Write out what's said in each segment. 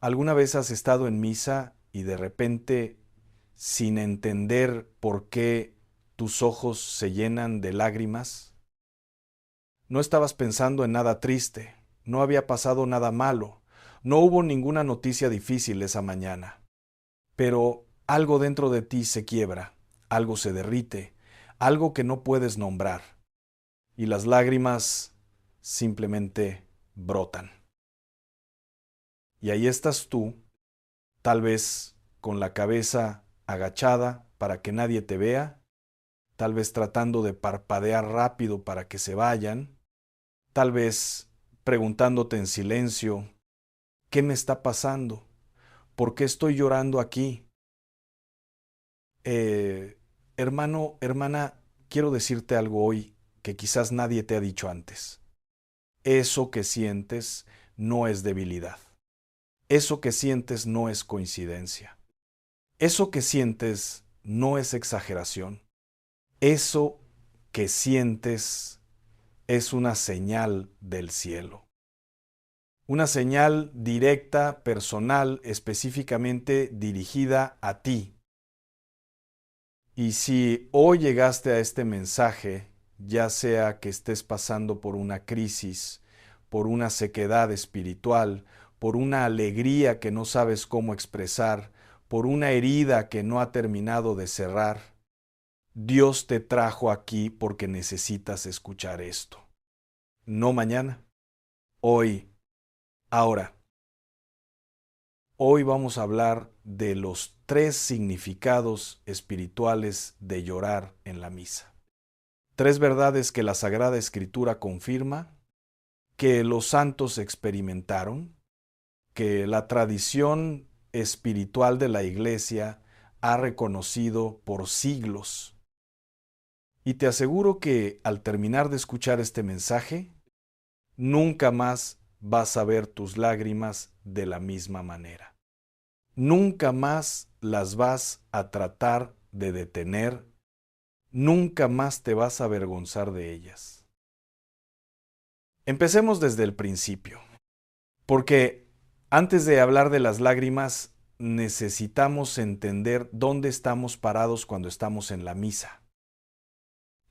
¿Alguna vez has estado en misa y de repente, sin entender por qué tus ojos se llenan de lágrimas? No estabas pensando en nada triste, no había pasado nada malo, no hubo ninguna noticia difícil esa mañana, pero algo dentro de ti se quiebra, algo se derrite, algo que no puedes nombrar, y las lágrimas simplemente brotan. Y ahí estás tú, tal vez con la cabeza agachada para que nadie te vea, tal vez tratando de parpadear rápido para que se vayan, tal vez preguntándote en silencio, ¿qué me está pasando? ¿Por qué estoy llorando aquí? Eh, Hermano, hermana, quiero decirte algo hoy que quizás nadie te ha dicho antes. Eso que sientes no es debilidad. Eso que sientes no es coincidencia. Eso que sientes no es exageración. Eso que sientes es una señal del cielo. Una señal directa, personal, específicamente dirigida a ti. Y si hoy llegaste a este mensaje, ya sea que estés pasando por una crisis, por una sequedad espiritual, por una alegría que no sabes cómo expresar, por una herida que no ha terminado de cerrar, Dios te trajo aquí porque necesitas escuchar esto. No mañana, hoy, ahora. Hoy vamos a hablar de los 3 significados espirituales de llorar en la misa. 3 verdades que la Sagrada Escritura confirma, que los santos experimentaron, que la tradición espiritual de la Iglesia ha reconocido por siglos. Y te aseguro que al terminar de escuchar este mensaje, nunca más vas a ver tus lágrimas de la misma manera. Nunca más las vas a tratar de detener, nunca más te vas a avergonzar de ellas. Empecemos desde el principio, porque antes de hablar de las lágrimas, necesitamos entender dónde estamos parados cuando estamos en la misa.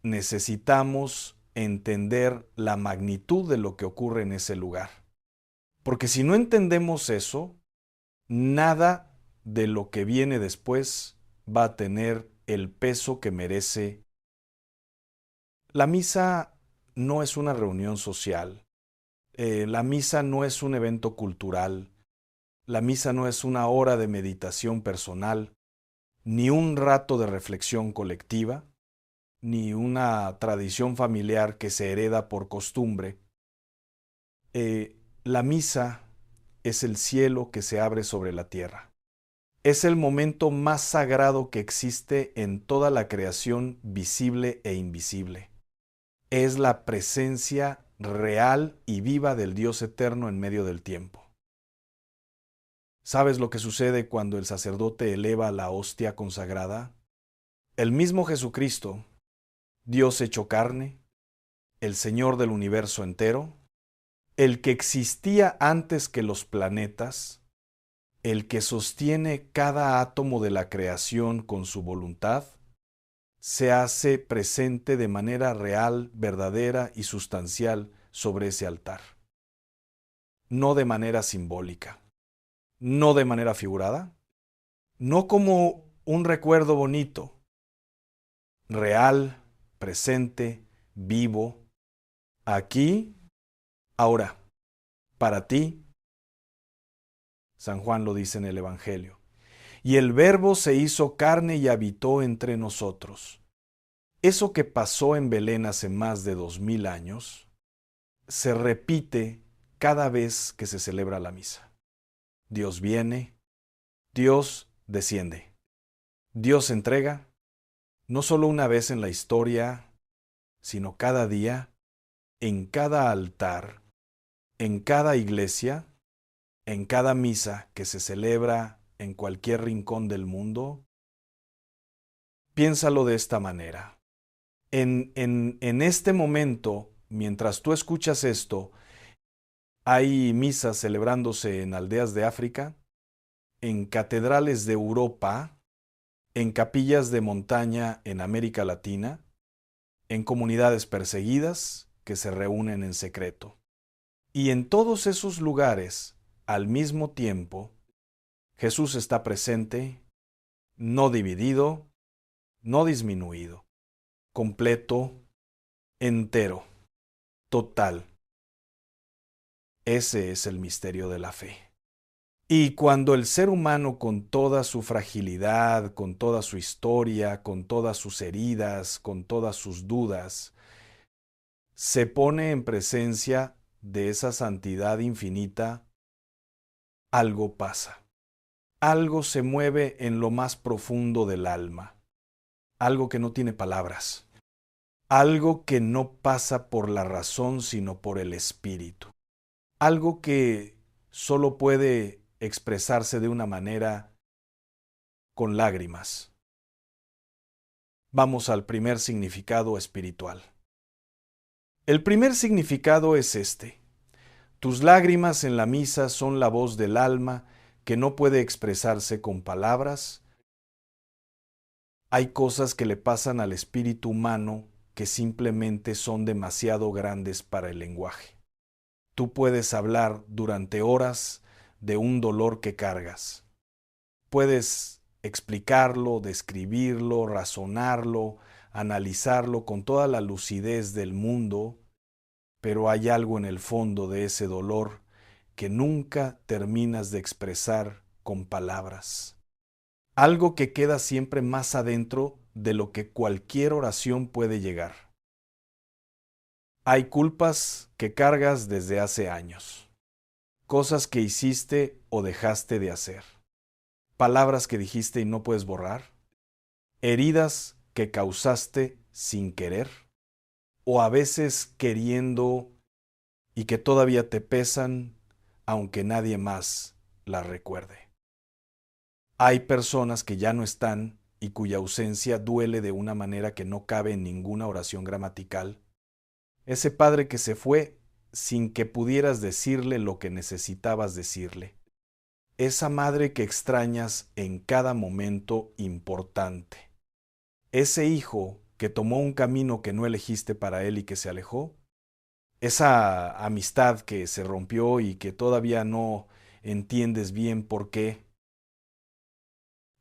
Necesitamos entender la magnitud de lo que ocurre en ese lugar. Porque si no entendemos eso, nada de lo que viene después va a tener el peso que merece. La misa no es una reunión social, la misa no es un evento cultural, la misa no es una hora de meditación personal, ni un rato de reflexión colectiva, ni una tradición familiar que se hereda por costumbre. La misa es el cielo que se abre sobre la tierra. Es el momento más sagrado que existe en toda la creación visible e invisible. Es la presencia real y viva del Dios eterno en medio del tiempo. ¿Sabes lo que sucede cuando el sacerdote eleva la hostia consagrada? El mismo Jesucristo, Dios hecho carne, el Señor del universo entero, el que existía antes que los planetas, el que sostiene cada átomo de la creación con su voluntad, se hace presente de manera real, verdadera y sustancial sobre ese altar. No de manera simbólica, no de manera figurada, no como un recuerdo bonito, real, presente, vivo, aquí, ahora, para ti. San Juan lo dice en el Evangelio. Y el Verbo se hizo carne y habitó entre nosotros. Eso que pasó en Belén hace más de 2000 años se repite cada vez que se celebra la misa. Dios viene, Dios desciende. Dios entrega, no solo una vez en la historia, sino cada día, en cada altar, en cada iglesia, en cada misa que se celebra en cualquier rincón del mundo. Piénsalo de esta manera. En este momento, mientras tú escuchas esto, Hay misas celebrándose en aldeas de África, en catedrales de Europa, en capillas de montaña en América Latina, en comunidades perseguidas que se reúnen en secreto. Y en todos esos lugares, al mismo tiempo, Jesús está presente, no dividido, no disminuido, completo, entero, total. Ese es el misterio de la fe. Y cuando el ser humano, con toda su fragilidad, con toda su historia, con todas sus heridas, con todas sus dudas, se pone en presencia de esa santidad infinita, algo pasa. Algo se mueve en lo más profundo del alma. Algo que no tiene palabras. Algo que no pasa por la razón, sino por el espíritu. Algo que solo puede expresarse de una manera con lágrimas. Vamos al primer significado espiritual. El primer significado es este. Tus lágrimas en la misa son la voz del alma que no puede expresarse con palabras. Hay cosas que le pasan al espíritu humano que simplemente son demasiado grandes para el lenguaje. Tú puedes hablar durante horas de un dolor que cargas. Puedes explicarlo, describirlo, razonarlo, analizarlo con toda la lucidez del mundo, pero hay algo en el fondo de ese dolor que nunca terminas de expresar con palabras. Algo que queda siempre más adentro de lo que cualquier oración puede llegar. Hay culpas que cargas desde hace años, cosas que hiciste o dejaste de hacer, palabras que dijiste y no puedes borrar, heridas que causaste sin querer, o a veces queriendo y que todavía te pesan, aunque nadie más las recuerde. Hay personas que ya no están y cuya ausencia duele de una manera que no cabe en ninguna oración gramatical. Ese padre que se fue sin que pudieras decirle lo que necesitabas decirle. Esa madre que extrañas en cada momento importante. Ese hijo que tomó un camino que no elegiste para él y que se alejó. Esa amistad que se rompió y que todavía no entiendes bien por qué.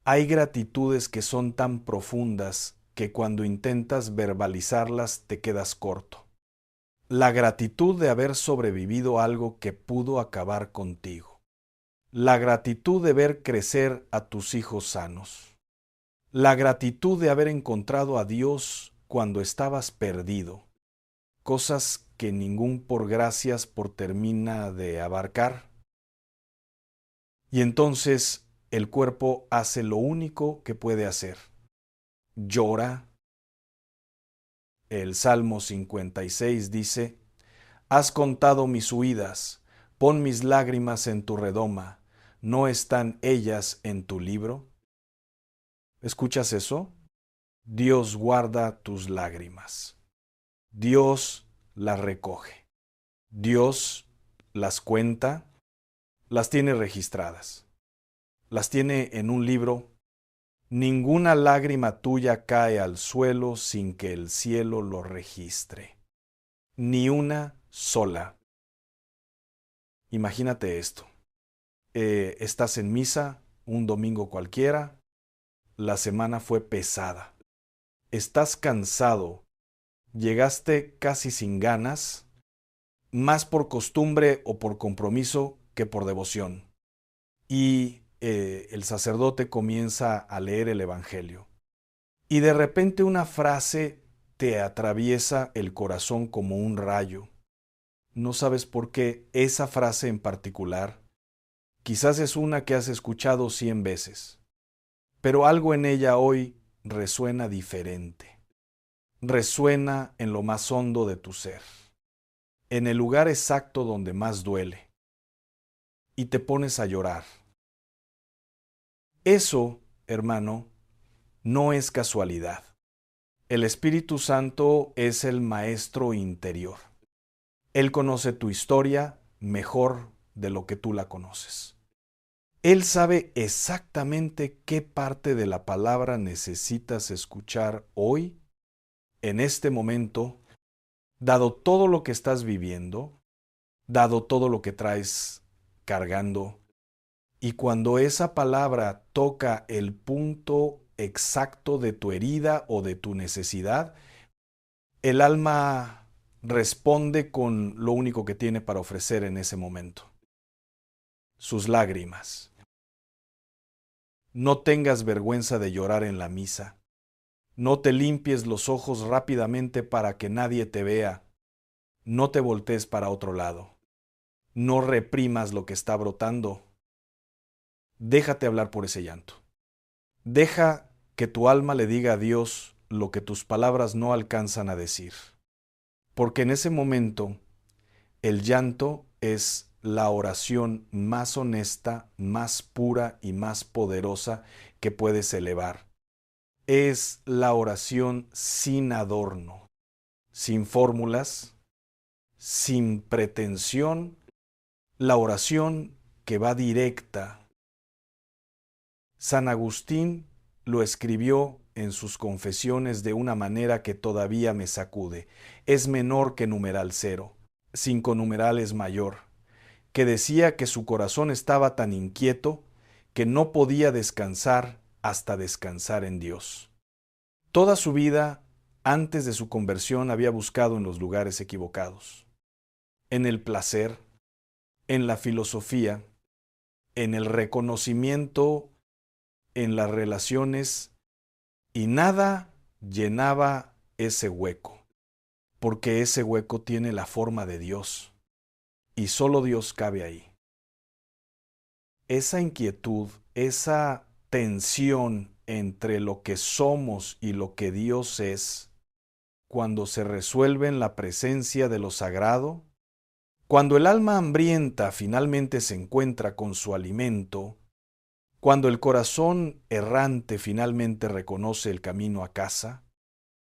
Hay gratitudes que son tan profundas que cuando intentas verbalizarlas te quedas corto. La gratitud de haber sobrevivido a algo que pudo acabar contigo. La gratitud de ver crecer a tus hijos sanos. La gratitud de haber encontrado a Dios cuando estabas perdido. Cosas que ningún por gracias por termina de abarcar. Y entonces el cuerpo hace lo único que puede hacer. Llora. El Salmo 56 dice: Has contado mis huidas, pon mis lágrimas en tu redoma, ¿no están ellas en tu libro? ¿Escuchas eso? Dios guarda tus lágrimas. Dios las recoge. Dios las cuenta, las tiene registradas. Las tiene en un libro. Ninguna lágrima tuya cae al suelo sin que el cielo lo registre. Ni una sola. Imagínate esto. Estás en misa, un domingo cualquiera, la semana fue pesada. Estás cansado, llegaste casi sin ganas, más por costumbre o por compromiso que por devoción. Y el sacerdote comienza a leer el Evangelio. Y de repente una frase te atraviesa el corazón como un rayo. No sabes por qué esa frase en particular. Quizás es una que has escuchado 100 veces, pero algo en ella hoy resuena diferente. Resuena en lo más hondo de tu ser, en el lugar exacto donde más duele, y te pones a llorar. Eso, hermano, no es casualidad. El Espíritu Santo es el maestro interior. Él conoce tu historia, mejor de lo que tú la conoces. Él sabe exactamente qué parte de la palabra necesitas escuchar hoy, en este momento, dado todo lo que estás viviendo, dado todo lo que traes cargando. Y cuando esa palabra toca el punto exacto de tu herida o de tu necesidad, el alma responde con lo único que tiene para ofrecer en ese momento: sus lágrimas. No tengas vergüenza de llorar en la misa. No te limpies los ojos rápidamente para que nadie te vea. No te voltees para otro lado. No reprimas lo que está brotando. Déjate hablar por ese llanto. Deja que tu alma le diga a Dios lo que tus palabras no alcanzan a decir. Porque en ese momento, el llanto es la oración más honesta, más pura y más poderosa que puedes elevar. Es la oración sin adorno, sin fórmulas, sin pretensión, la oración que va directa. San Agustín lo escribió en sus confesiones de una manera que todavía me sacude. Es menor que numeral 0, 5 numeral es mayor, que decía que su corazón estaba tan inquieto que no podía descansar hasta descansar en Dios. Toda su vida, antes de su conversión, había buscado en los lugares equivocados, en el placer, en la filosofía, en el reconocimiento, en las relaciones, y nada llenaba ese hueco, porque ese hueco tiene la forma de Dios, y solo Dios cabe ahí. Esa inquietud, esa tensión entre lo que somos y lo que Dios es, cuando se resuelve en la presencia de lo sagrado, cuando el alma hambrienta finalmente se encuentra con su alimento, cuando el corazón errante finalmente reconoce el camino a casa,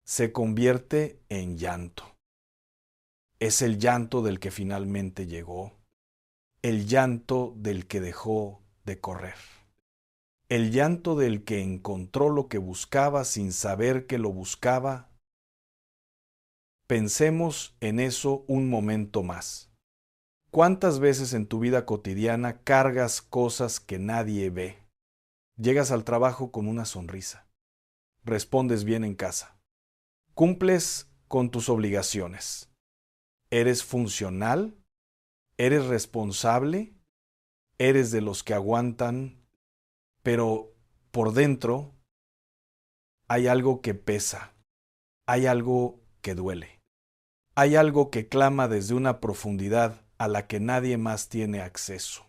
se convierte en llanto. Es el llanto del que finalmente llegó, el llanto del que dejó de correr, el llanto del que encontró lo que buscaba sin saber que lo buscaba. Pensemos en eso un momento más. ¿Cuántas veces en tu vida cotidiana cargas cosas que nadie ve? Llegas al trabajo con una sonrisa. Respondes bien en casa. Cumples con tus obligaciones. ¿Eres funcional? ¿Eres responsable? ¿Eres de los que aguantan? Pero por dentro hay algo que pesa. Hay algo que duele. Hay algo que clama desde una profundidad a la que nadie más tiene acceso.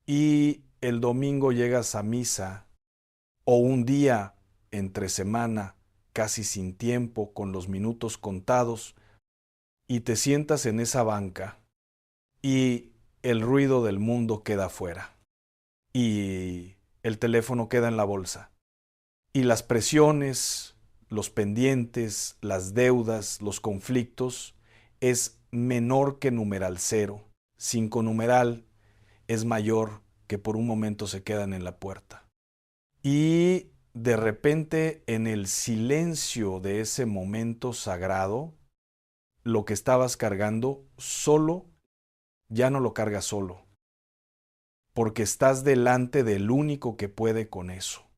Y el domingo llegas a misa, o un día entre semana, casi sin tiempo, con los minutos contados, y te sientas en esa banca y el ruido del mundo queda afuera y el teléfono queda en la bolsa y las presiones, los pendientes, las deudas, los conflictos es menor que numeral 0. 5 numeral es mayor que por un momento se quedan en la puerta. Y de repente, en el silencio de ese momento sagrado, lo que estabas cargando solo, ya no lo cargas solo, porque estás delante del único que puede con eso.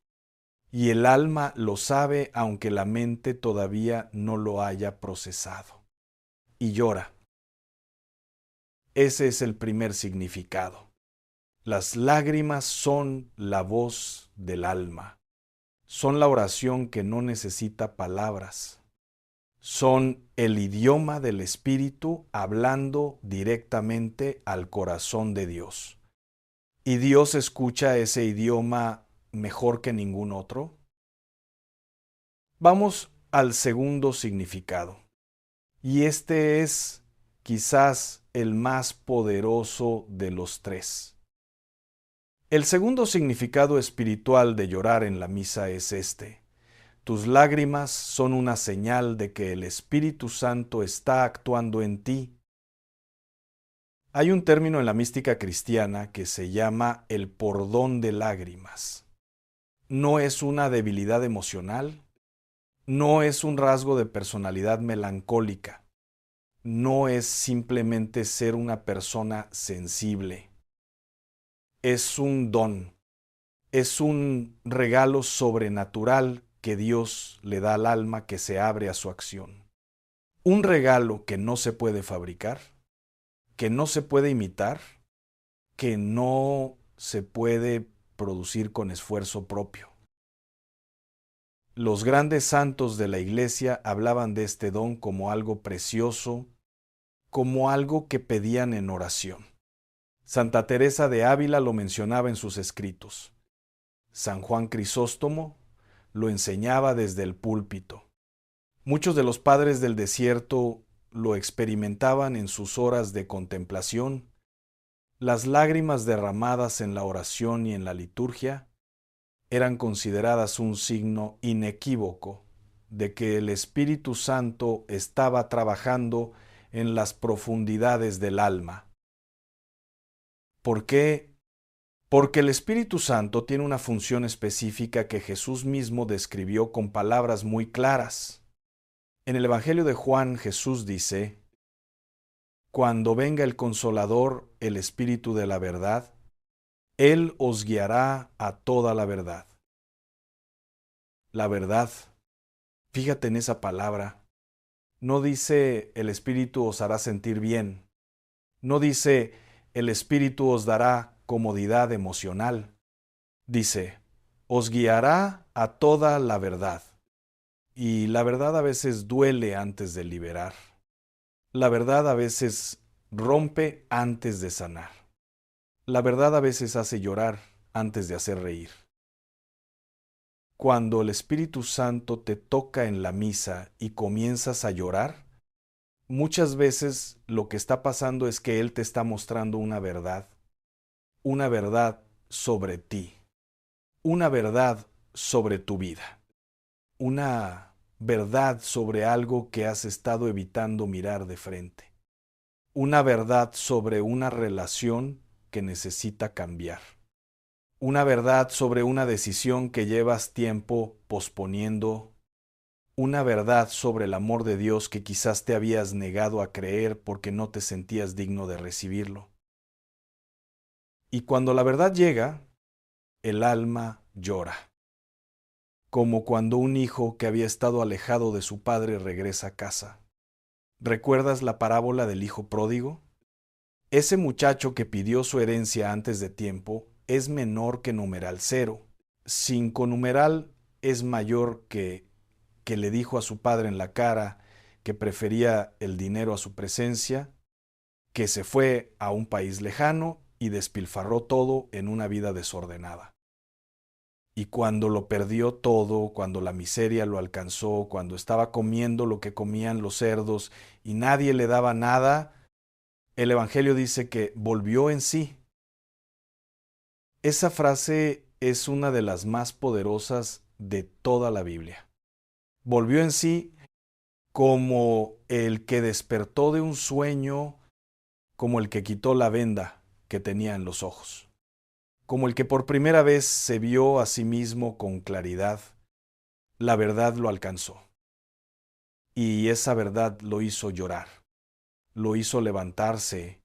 Y el alma lo sabe aunque la mente todavía no lo haya procesado. Y llora. Ese es el primer significado. Las lágrimas son la voz del alma. Son la oración que no necesita palabras. Son el idioma del Espíritu hablando directamente al corazón de Dios. ¿Y Dios escucha ese idioma mejor que ningún otro? Vamos al segundo significado. Y este es quizás el más poderoso de los tres. El segundo significado espiritual de llorar en la misa es este: tus lágrimas son una señal de que el Espíritu Santo está actuando en ti. Hay un término en la mística cristiana que se llama el pordón de lágrimas. No es una debilidad emocional, no es un rasgo de personalidad melancólica, no es simplemente ser una persona sensible. Es un don, es un regalo sobrenatural que Dios le da al alma que se abre a su acción. Un regalo que no se puede fabricar, que no se puede imitar, que no se puede producir con esfuerzo propio. Los grandes santos de la Iglesia hablaban de este don como algo precioso, como algo que pedían en oración. Santa Teresa de Ávila lo mencionaba en sus escritos. San Juan Crisóstomo lo enseñaba desde el púlpito. Muchos de los padres del desierto lo experimentaban en sus horas de contemplación. Las lágrimas derramadas en la oración y en la liturgia eran consideradas un signo inequívoco de que el Espíritu Santo estaba trabajando en las profundidades del alma. ¿Por qué? Porque el Espíritu Santo tiene una función específica que Jesús mismo describió con palabras muy claras. En el Evangelio de Juan, Jesús dice: Cuando venga el Consolador, el Espíritu de la verdad, Él os guiará a toda la verdad. La verdad, fíjate en esa palabra, no dice el Espíritu os hará sentir bien, no dice el Espíritu os dará comodidad emocional, dice os guiará a toda la verdad. Y la verdad a veces duele antes de liberar. La verdad a veces rompe antes de sanar. La verdad a veces hace llorar antes de hacer reír. Cuando el Espíritu Santo te toca en la misa y comienzas a llorar, muchas veces lo que está pasando es que Él te está mostrando una verdad sobre ti, una verdad sobre tu vida, una verdad sobre algo que has estado evitando mirar de frente, una verdad sobre una relación que necesita cambiar, una verdad sobre una decisión que llevas tiempo posponiendo, una verdad sobre el amor de Dios que quizás te habías negado a creer porque no te sentías digno de recibirlo. Y cuando la verdad llega, el alma llora, como cuando un hijo que había estado alejado de su padre regresa a casa. ¿Recuerdas la parábola del hijo pródigo? Ese muchacho que pidió su herencia antes de tiempo es menor que numeral 0. 5 numeral es mayor que le dijo a su padre en la cara que prefería el dinero a su presencia, que se fue a un país lejano y despilfarró todo en una vida desordenada. Y cuando lo perdió todo, cuando la miseria lo alcanzó, cuando estaba comiendo lo que comían los cerdos y nadie le daba nada, el Evangelio dice que volvió en sí. Esa frase es una de las más poderosas de toda la Biblia. Volvió en sí como el que despertó de un sueño, como el que quitó la venda que tenía en los ojos, como el que por primera vez se vio a sí mismo con claridad. La verdad lo alcanzó. Y esa verdad lo hizo llorar, lo hizo levantarse,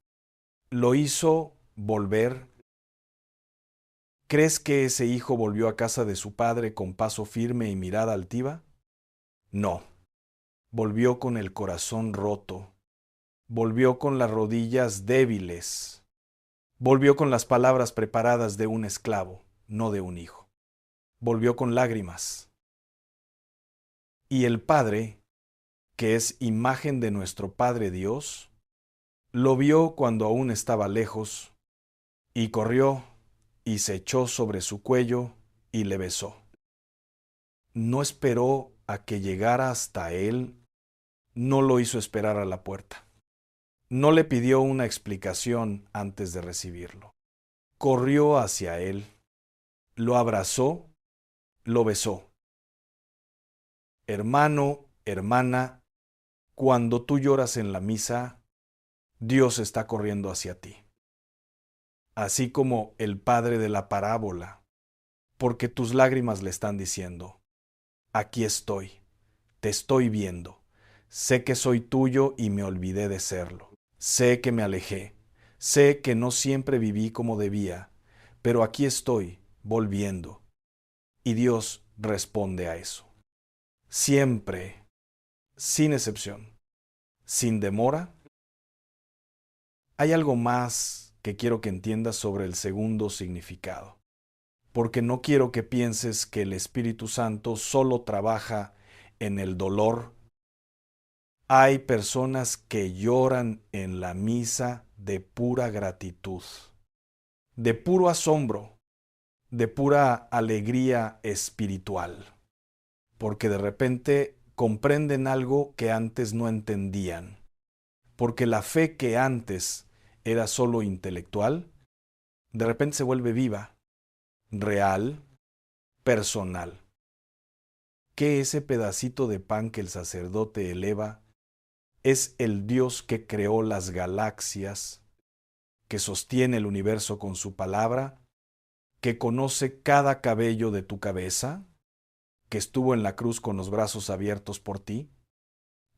lo hizo volver. ¿Crees que ese hijo volvió a casa de su padre con paso firme y mirada altiva? No. Volvió con el corazón roto, volvió con las rodillas débiles, volvió con las palabras preparadas de un esclavo, no de un hijo. Volvió con lágrimas. Y el Padre, que es imagen de nuestro Padre Dios, lo vio cuando aún estaba lejos, y corrió, y se echó sobre su cuello, y le besó. No esperó a que llegara hasta él, no lo hizo esperar a la puerta. No le pidió una explicación antes de recibirlo. Corrió hacia él, lo abrazó, lo besó. Hermano, hermana, cuando tú lloras en la misa, Dios está corriendo hacia ti. Así como el padre de la parábola, porque tus lágrimas le están diciendo, aquí estoy, te estoy viendo, sé que soy tuyo y me olvidé de serlo, sé que me alejé, sé que no siempre viví como debía, pero aquí estoy, volviendo. Y Dios responde a eso. Siempre, sin excepción, sin demora. Hay algo más que quiero que entiendas sobre el segundo significado, porque no quiero que pienses que el Espíritu Santo solo trabaja en el dolor. Hay personas que lloran en la misa de pura gratitud, de puro asombro, de pura alegría espiritual, porque de repente comprenden algo que antes no entendían, porque la fe que antes era solo intelectual, de repente se vuelve viva, real, personal. Que ese pedacito de pan que el sacerdote eleva es el Dios que creó las galaxias, que sostiene el universo con su palabra, que conoce cada cabello de tu cabeza, que estuvo en la cruz con los brazos abiertos por ti,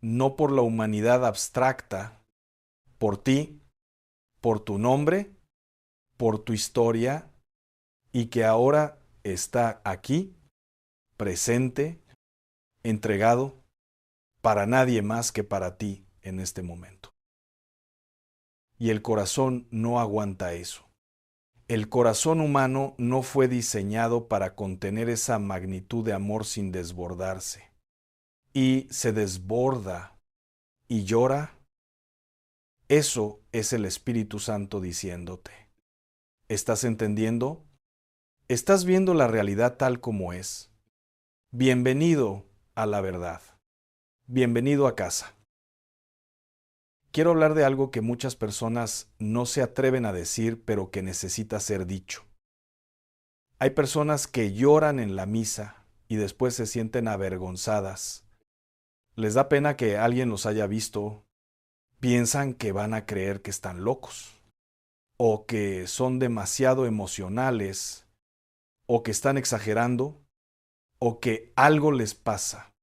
no por la humanidad abstracta, por ti, por tu nombre, por tu historia, y que ahora está aquí, presente, entregado, para nadie más que para ti en este momento. Y el corazón no aguanta eso. El corazón humano no fue diseñado para contener esa magnitud de amor sin desbordarse. Y se desborda y llora. Eso es el Espíritu Santo diciéndote. ¿Estás entendiendo? ¿Estás viendo la realidad tal como es? Bienvenido a la verdad. Bienvenido a casa. Quiero hablar de algo que muchas personas no se atreven a decir, pero que necesita ser dicho. Hay personas que lloran en la misa y después se sienten avergonzadas. Les da pena que alguien los haya visto. Piensan que van a creer que están locos, o que son demasiado emocionales, o que están exagerando, o que algo les pasa.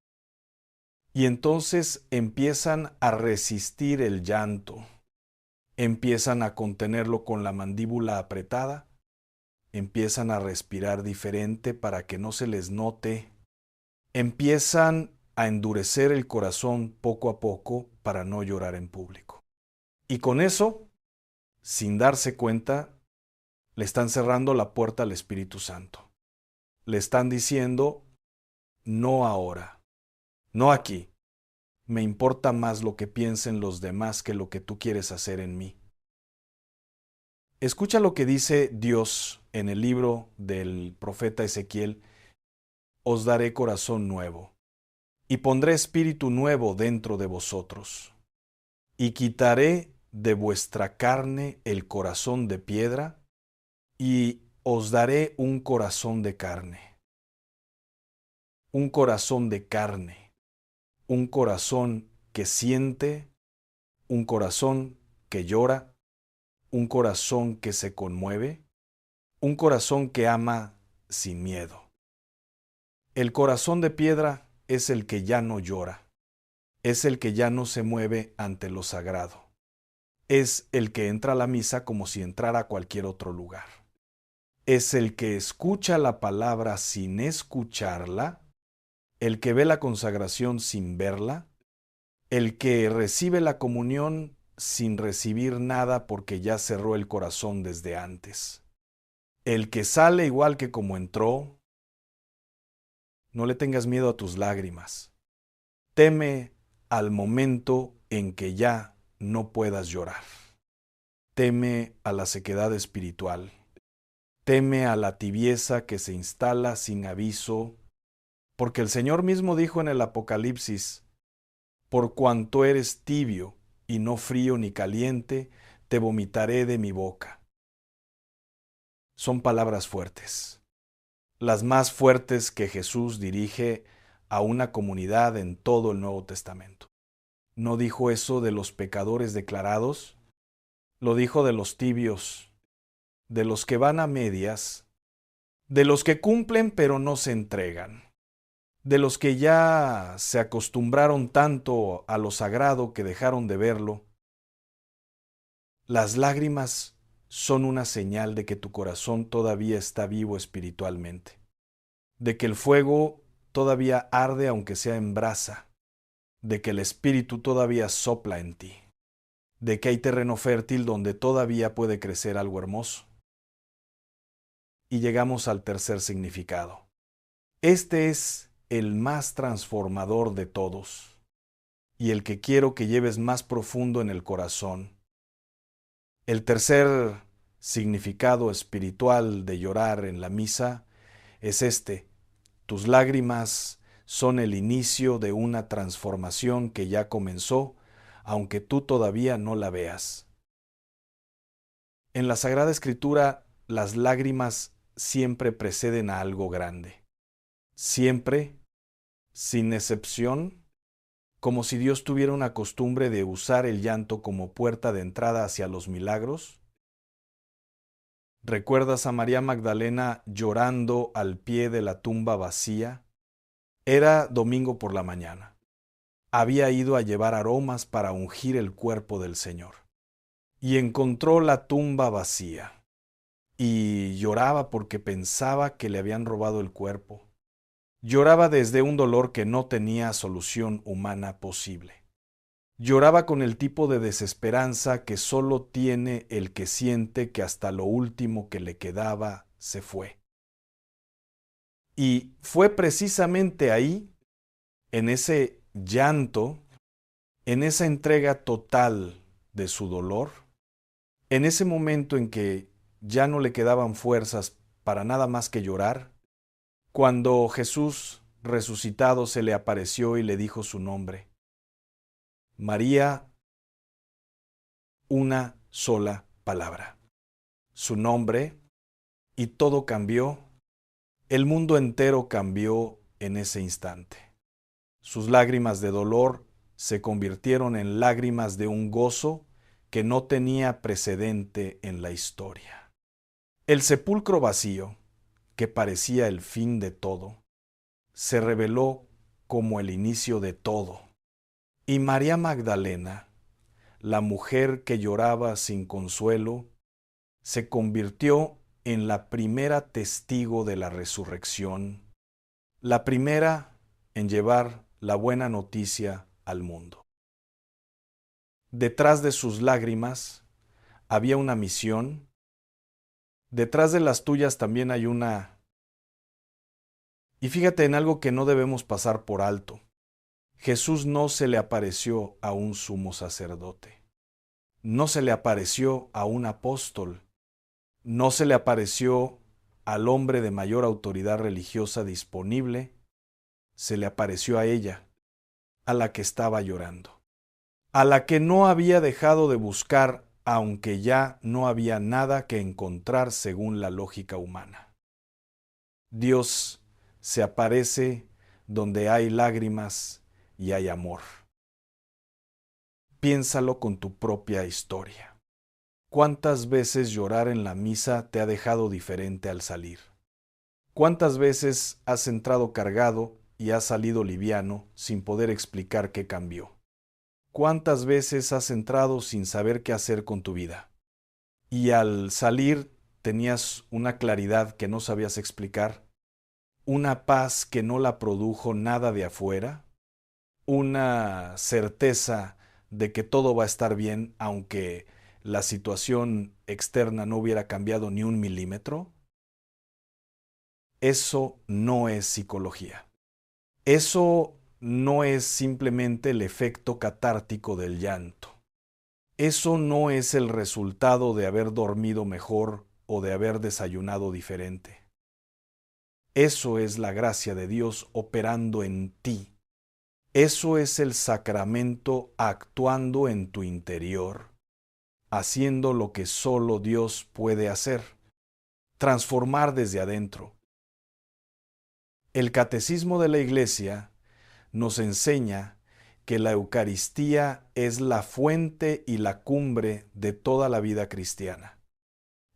Y entonces empiezan a resistir el llanto, empiezan a contenerlo con la mandíbula apretada, empiezan a respirar diferente para que no se les note, empiezan a endurecer el corazón poco a poco para no llorar en público. Y con eso, sin darse cuenta, le están cerrando la puerta al Espíritu Santo. Le están diciendo, no ahora, no aquí. Me importa más lo que piensen los demás que lo que tú quieres hacer en mí. Escucha lo que dice Dios en el libro del profeta Ezequiel. Os daré corazón nuevo, y pondré espíritu nuevo dentro de vosotros, y quitaré de vuestra carne el corazón de piedra, y os daré un corazón de carne. Un corazón de carne, un corazón que siente, un corazón que llora, un corazón que se conmueve, un corazón que ama sin miedo. El corazón de piedra es el que ya no llora, es el que ya no se mueve ante lo sagrado, es el que entra a la misa como si entrara a cualquier otro lugar, es el que escucha la palabra sin escucharla, el que ve la consagración sin verla, el que recibe la comunión sin recibir nada porque ya cerró el corazón desde antes, el que sale igual que como entró. No le tengas miedo a tus lágrimas. Teme al momento en que ya no puedas llorar. Teme a la sequedad espiritual. Teme a la tibieza que se instala sin aviso, porque el Señor mismo dijo en el Apocalipsis, por cuanto eres tibio y no frío ni caliente, te vomitaré de mi boca. Son palabras fuertes, las más fuertes que Jesús dirige a una comunidad en todo el Nuevo Testamento. ¿No dijo eso de los pecadores declarados? Lo dijo de los tibios, de los que van a medias, de los que cumplen pero no se entregan, de los que ya se acostumbraron tanto a lo sagrado que dejaron de verlo. Las lágrimas son una señal de que tu corazón todavía está vivo espiritualmente, de que el fuego todavía arde aunque sea en brasa, de que el espíritu todavía sopla en ti, de que hay terreno fértil donde todavía puede crecer algo hermoso. Y llegamos al tercer significado. Este es el más transformador de todos y el que quiero que lleves más profundo en el corazón. El tercer significado espiritual de llorar en la misa es este: tus lágrimas son el inicio de una transformación que ya comenzó, aunque tú todavía no la veas. En la Sagrada Escritura, las lágrimas siempre preceden a algo grande. Siempre, sin excepción, como si Dios tuviera una costumbre de usar el llanto como puerta de entrada hacia los milagros. ¿Recuerdas a María Magdalena llorando al pie de la tumba vacía? Era domingo por la mañana. Había ido a llevar aromas para ungir el cuerpo del Señor. Y encontró la tumba vacía. Y lloraba porque pensaba que le habían robado el cuerpo. Lloraba desde un dolor que no tenía solución humana posible. Lloraba con el tipo de desesperanza que solo tiene el que siente que hasta lo último que le quedaba se fue. Y fue precisamente ahí, en ese llanto, en esa entrega total de su dolor, en ese momento en que ya no le quedaban fuerzas para nada más que llorar, cuando Jesús resucitado se le apareció y le dijo su nombre. María, una sola palabra. Su nombre, y todo cambió. El mundo entero cambió en ese instante. Sus lágrimas de dolor se convirtieron en lágrimas de un gozo que no tenía precedente en la historia. El sepulcro vacío, que parecía el fin de todo, se reveló como el inicio de todo. Y María Magdalena, la mujer que lloraba sin consuelo, se convirtió en la primera testigo de la resurrección, la primera en llevar la buena noticia al mundo. Detrás de sus lágrimas había una misión. Detrás de las tuyas también hay una. Y fíjate en algo que no debemos pasar por alto. Jesús no se le apareció a un sumo sacerdote. No se le apareció a un apóstol. No se le apareció al hombre de mayor autoridad religiosa disponible. Se le apareció a ella, a la que estaba llorando, a la que no había dejado de buscar, aunque ya no había nada que encontrar según la lógica humana. Dios se aparece donde hay lágrimas y hay amor. Piénsalo con tu propia historia. ¿Cuántas veces llorar en la misa te ha dejado diferente al salir? ¿Cuántas veces has entrado cargado y has salido liviano sin poder explicar qué cambió? ¿Cuántas veces has entrado sin saber qué hacer con tu vida? Y al salir tenías una claridad que no sabías explicar, una paz que no la produjo nada de afuera, una certeza de que todo va a estar bien aunque la situación externa no hubiera cambiado ni un milímetro. Eso no es psicología. Eso no es simplemente el efecto catártico del llanto. Eso no es el resultado de haber dormido mejor o de haber desayunado diferente. Eso es la gracia de Dios operando en ti. Eso es el sacramento actuando en tu interior, haciendo lo que solo Dios puede hacer, transformar desde adentro. El Catecismo de la Iglesia nos enseña que la Eucaristía es la fuente y la cumbre de toda la vida cristiana.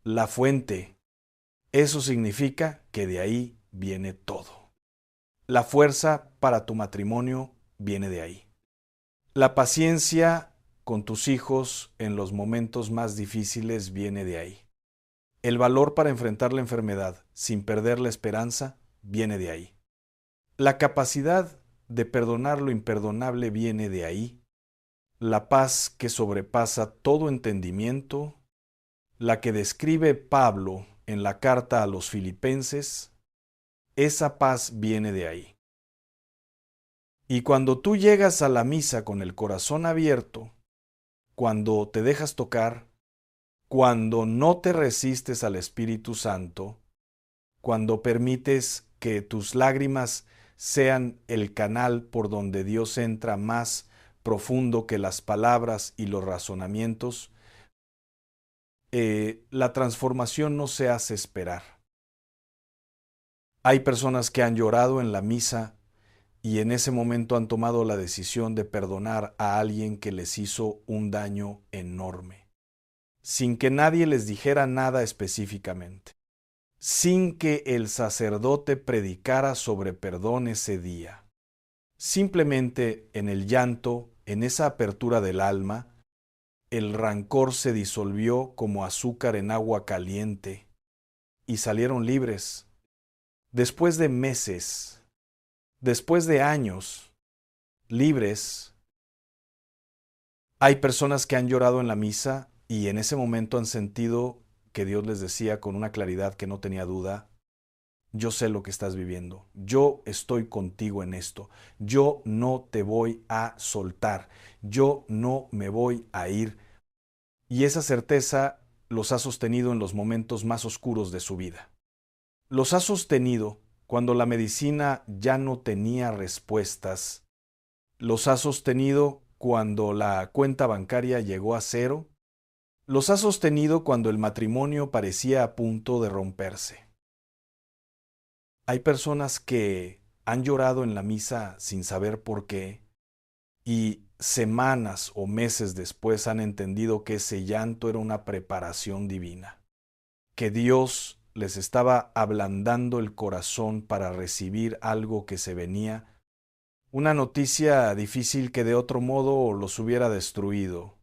La fuente, eso significa que de ahí viene todo. La fuerza para tu matrimonio viene de ahí. La paciencia con tus hijos en los momentos más difíciles viene de ahí. El valor para enfrentar la enfermedad sin perder la esperanza viene de ahí. La capacidad de perdonar lo imperdonable viene de ahí. La paz que sobrepasa todo entendimiento, la que describe Pablo en la carta a los Filipenses, esa paz viene de ahí. Y cuando tú llegas a la misa con el corazón abierto, cuando te dejas tocar, cuando no te resistes al Espíritu Santo, cuando permites que tus lágrimas sean el canal por donde Dios entra más profundo que las palabras y los razonamientos, la transformación no se hace esperar. Hay personas que han llorado en la misa y en ese momento han tomado la decisión de perdonar a alguien que les hizo un daño enorme, sin que nadie les dijera nada específicamente, sin que el sacerdote predicara sobre perdón ese día. Simplemente en el llanto, en esa apertura del alma, el rancor se disolvió como azúcar en agua caliente y salieron libres. Después de meses, después de años, libres. Hay personas que han llorado en la misa y en ese momento han sentido que Dios les decía con una claridad que no tenía duda: yo sé lo que estás viviendo, yo estoy contigo en esto, yo no te voy a soltar, yo no me voy a ir. Y esa certeza los ha sostenido en los momentos más oscuros de su vida. Los ha sostenido cuando la medicina ya no tenía respuestas. Los ha sostenido cuando la cuenta bancaria llegó a cero. Los ha sostenido cuando el matrimonio parecía a punto de romperse. Hay personas que han llorado en la misa sin saber por qué y semanas o meses después han entendido que ese llanto era una preparación divina, que Dios les estaba ablandando el corazón para recibir algo que se venía, una noticia difícil que de otro modo los hubiera destruido,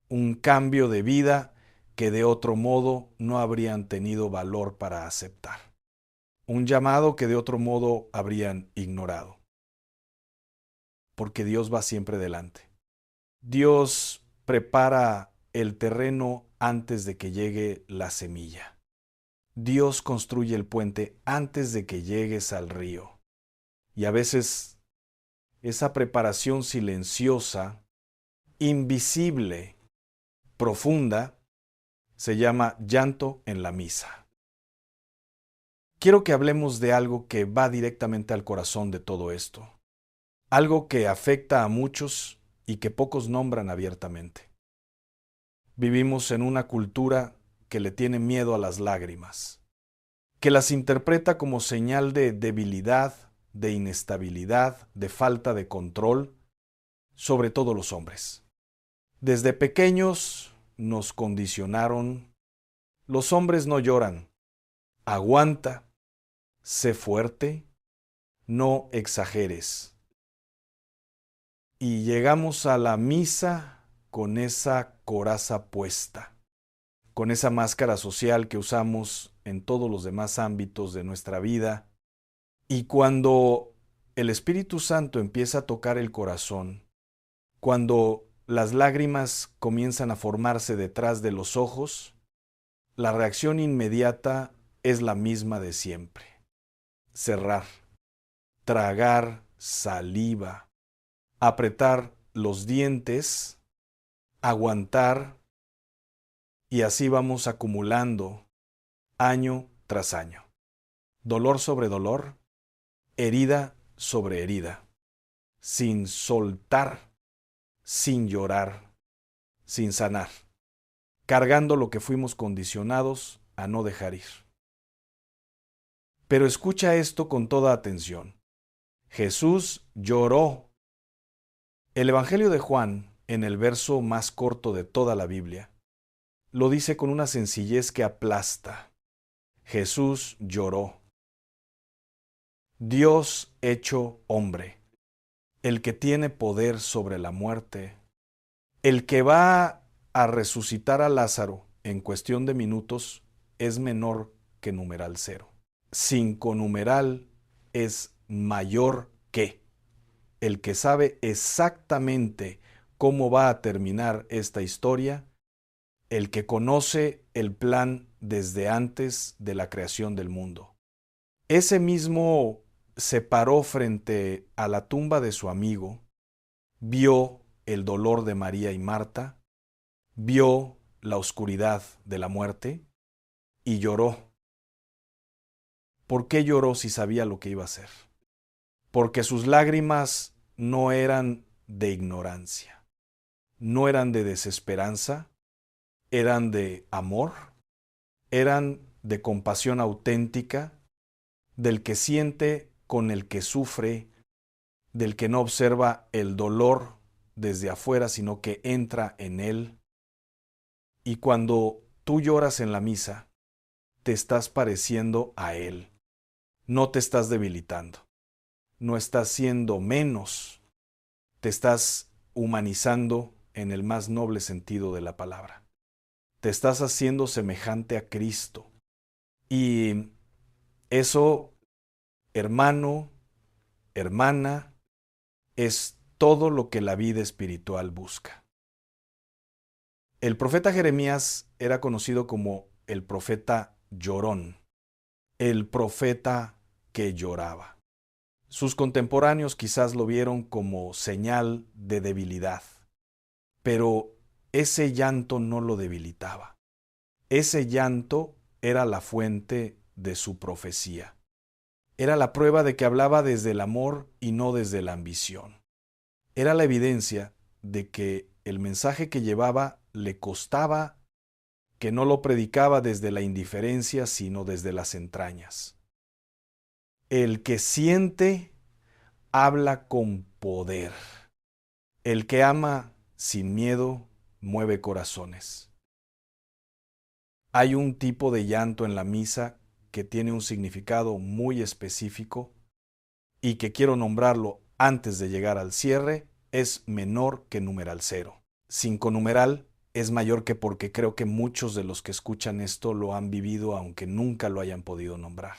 un cambio de vida que de otro modo no habrían tenido valor para aceptar, un llamado que de otro modo habrían ignorado. Porque Dios va siempre delante. Dios prepara el terreno antes de que llegue la semilla. Dios construye el puente antes de que llegues al río. Y a veces esa preparación silenciosa, invisible, profunda, se llama llanto en la misa. Quiero que hablemos de algo que va directamente al corazón de todo esto. Algo que afecta a muchos y que pocos nombran abiertamente. Vivimos en una cultura que le tiene miedo a las lágrimas, que las interpreta como señal de debilidad, de inestabilidad, de falta de control, sobre todo los hombres. Desde pequeños nos condicionaron: los hombres no lloran, aguanta, sé fuerte, no exageres. Y llegamos a la misa con esa coraza puesta, con esa máscara social que usamos en todos los demás ámbitos de nuestra vida. Y cuando el Espíritu Santo empieza a tocar el corazón, cuando las lágrimas comienzan a formarse detrás de los ojos, la reacción inmediata es la misma de siempre: cerrar, tragar saliva, apretar los dientes, aguantar, y así vamos acumulando año tras año. Dolor sobre dolor, herida sobre herida, sin soltar, sin llorar, sin sanar, cargando lo que fuimos condicionados a no dejar ir. Pero escucha esto con toda atención. Jesús lloró. El Evangelio de Juan, en el verso más corto de toda la Biblia, lo dice con una sencillez que aplasta. Jesús lloró. Dios hecho hombre, el que tiene poder sobre la muerte, el que va a resucitar a Lázaro en cuestión de minutos, es menor que numeral cero. 5 numeral es mayor que. El que sabe exactamente cómo va a terminar esta historia, el que conoce el plan desde antes de la creación del mundo. Ese mismo se paró frente a la tumba de su amigo, vio el dolor de María y Marta, vio la oscuridad de la muerte y lloró. ¿Por qué lloró si sabía lo que iba a hacer? Porque sus lágrimas no eran de ignorancia, no eran de desesperanza, eran de amor, eran de compasión auténtica, del que siente con el que sufre, del que no observa el dolor desde afuera, sino que entra en él. Y cuando tú lloras en la misa, te estás pareciendo a él, no te estás debilitando, no estás siendo menos, te estás humanizando en el más noble sentido de la palabra. Te estás haciendo semejante a Cristo. Y eso, hermano, hermana, es todo lo que la vida espiritual busca. El profeta Jeremías era conocido como el profeta llorón, el profeta que lloraba. Sus contemporáneos quizás lo vieron como señal de debilidad, pero ese llanto no lo debilitaba. Ese llanto era la fuente de su profecía. Era la prueba de que hablaba desde el amor y no desde la ambición. Era la evidencia de que el mensaje que llevaba le costaba, que no lo predicaba desde la indiferencia, sino desde las entrañas. El que siente, habla con poder. El que ama sin miedo, mueve corazones. Hay un tipo de llanto en la misa que tiene un significado muy específico y que quiero nombrarlo antes de llegar al cierre, es menor que numeral cero. 5 numeral es mayor que porque creo que muchos de los que escuchan esto lo han vivido aunque nunca lo hayan podido nombrar.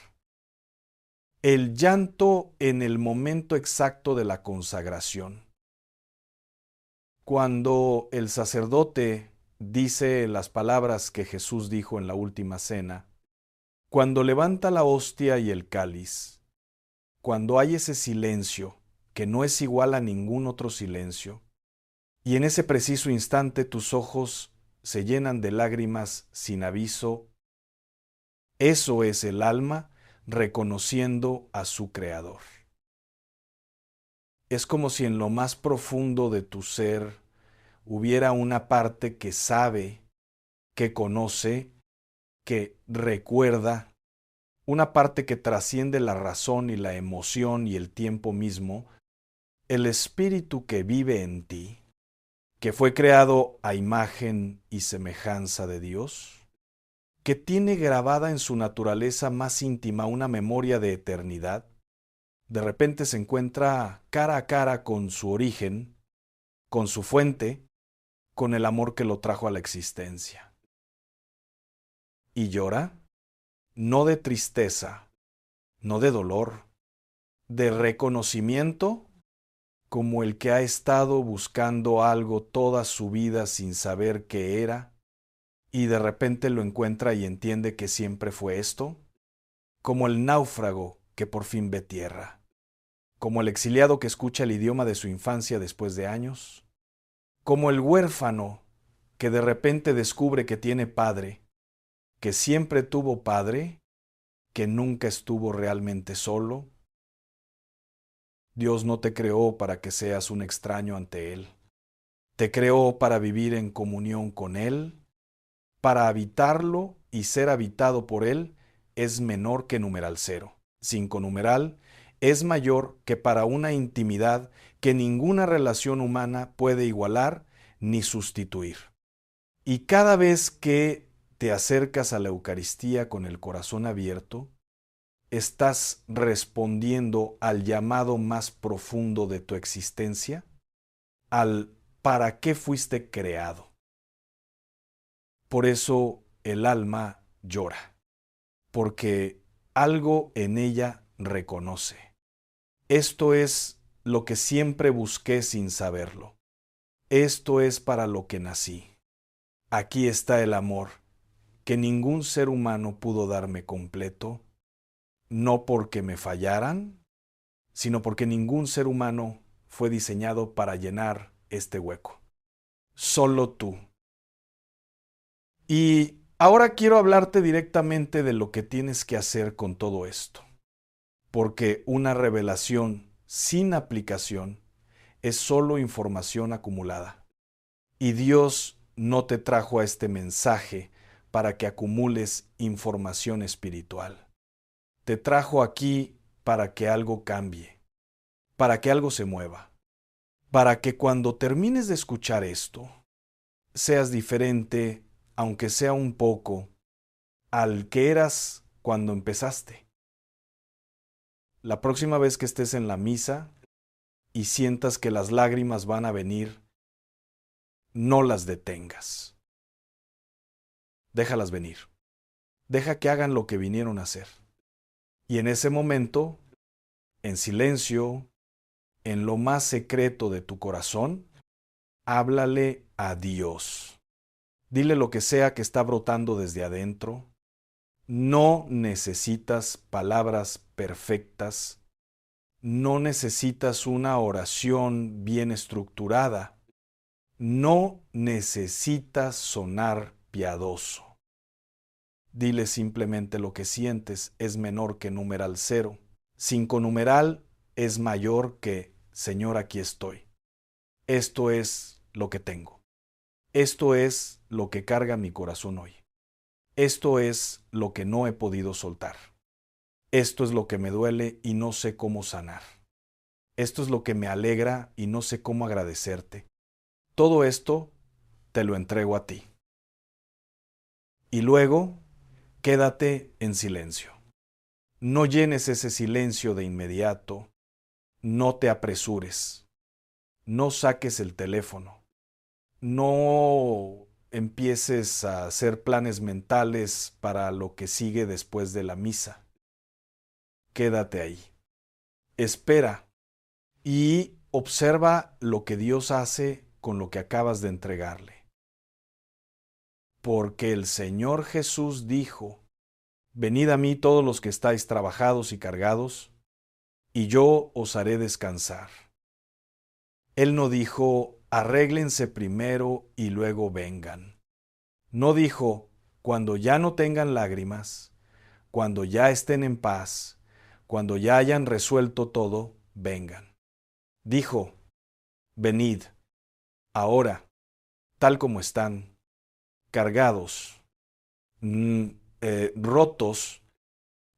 El llanto en el momento exacto de la consagración. Cuando el sacerdote dice las palabras que Jesús dijo en la última cena, cuando levanta la hostia y el cáliz, cuando hay ese silencio que no es igual a ningún otro silencio, y en ese preciso instante tus ojos se llenan de lágrimas sin aviso, eso es el alma reconociendo a su Creador. Es como si en lo más profundo de tu ser hubiera una parte que sabe, que conoce, que recuerda, una parte que trasciende la razón y la emoción y el tiempo mismo, el espíritu que vive en ti, que fue creado a imagen y semejanza de Dios, que tiene grabada en su naturaleza más íntima una memoria de eternidad, de repente se encuentra cara a cara con su origen, con su fuente, con el amor que lo trajo a la existencia. Y llora, no de tristeza, no de dolor, de reconocimiento, como el que ha estado buscando algo toda su vida sin saber qué era, y de repente lo encuentra y entiende que siempre fue esto, como el náufrago que por fin ve tierra, como el exiliado que escucha el idioma de su infancia después de años, como el huérfano que de repente descubre que tiene padre, que siempre tuvo padre, que nunca estuvo realmente solo. Dios no te creó para que seas un extraño ante Él. Te creó para vivir en comunión con Él, para habitarlo y ser habitado por Él es menor que numeral cero. 5 numeral es mayor que para una intimidad que ninguna relación humana puede igualar ni sustituir. Y cada vez que te acercas a la Eucaristía con el corazón abierto, estás respondiendo al llamado más profundo de tu existencia, al ¿para qué fuiste creado? Por eso el alma llora, porque algo en ella reconoce. Esto es lo que siempre busqué sin saberlo. Esto es para lo que nací. Aquí está el amor, que ningún ser humano pudo darme completo, no porque me fallaran, sino porque ningún ser humano fue diseñado para llenar este hueco. Solo tú. Y ahora quiero hablarte directamente de lo que tienes que hacer con todo esto, porque una revelación sin aplicación es solo información acumulada. Y Dios no te trajo a este mensaje para que acumules información espiritual. Te trajo aquí para que algo cambie, para que algo se mueva, para que cuando termines de escuchar esto, seas diferente, aunque sea un poco, al que eras cuando empezaste. La próxima vez que estés en la misa y sientas que las lágrimas van a venir, no las detengas. Déjalas venir. Deja que hagan lo que vinieron a hacer. Y en ese momento, en silencio, en lo más secreto de tu corazón, háblale a Dios. Dile lo que sea que está brotando desde adentro. No necesitas palabras perfectas. No necesitas una oración bien estructurada. No necesitas sonar piadoso. Dile simplemente lo que sientes es menor que numeral 0. 5 numeral es mayor que Señor, aquí estoy. Esto es lo que tengo. Esto es lo que carga mi corazón hoy. Esto es lo que no he podido soltar. Esto es lo que me duele y no sé cómo sanar. Esto es lo que me alegra y no sé cómo agradecerte. Todo esto te lo entrego a ti. Y luego, quédate en silencio. No llenes ese silencio de inmediato. No te apresures. No saques el teléfono. No empieces a hacer planes mentales para lo que sigue después de la misa. Quédate ahí. Espera y observa lo que Dios hace con lo que acabas de entregarle. Porque el Señor Jesús dijo: venid a mí todos los que estáis trabajados y cargados, y yo os haré descansar. Él no dijo: arréglense primero y luego vengan. No dijo: cuando ya no tengan lágrimas, cuando ya estén en paz, cuando ya hayan resuelto todo, vengan. Dijo: venid, ahora, tal como están, cargados, rotos,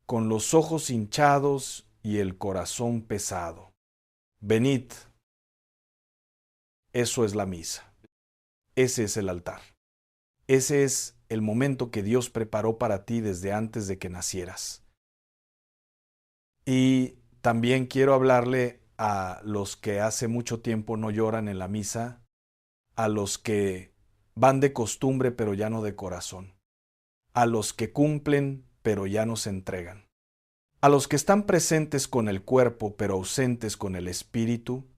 con los ojos hinchados y el corazón pesado. Venid. Eso es la misa. Ese es el altar. Ese es el momento que Dios preparó para ti desde antes de que nacieras. Y también quiero hablarle a los que hace mucho tiempo no lloran en la misa, a los que van de costumbre pero ya no de corazón, a los que cumplen pero ya no se entregan, a los que están presentes con el cuerpo pero ausentes con el espíritu,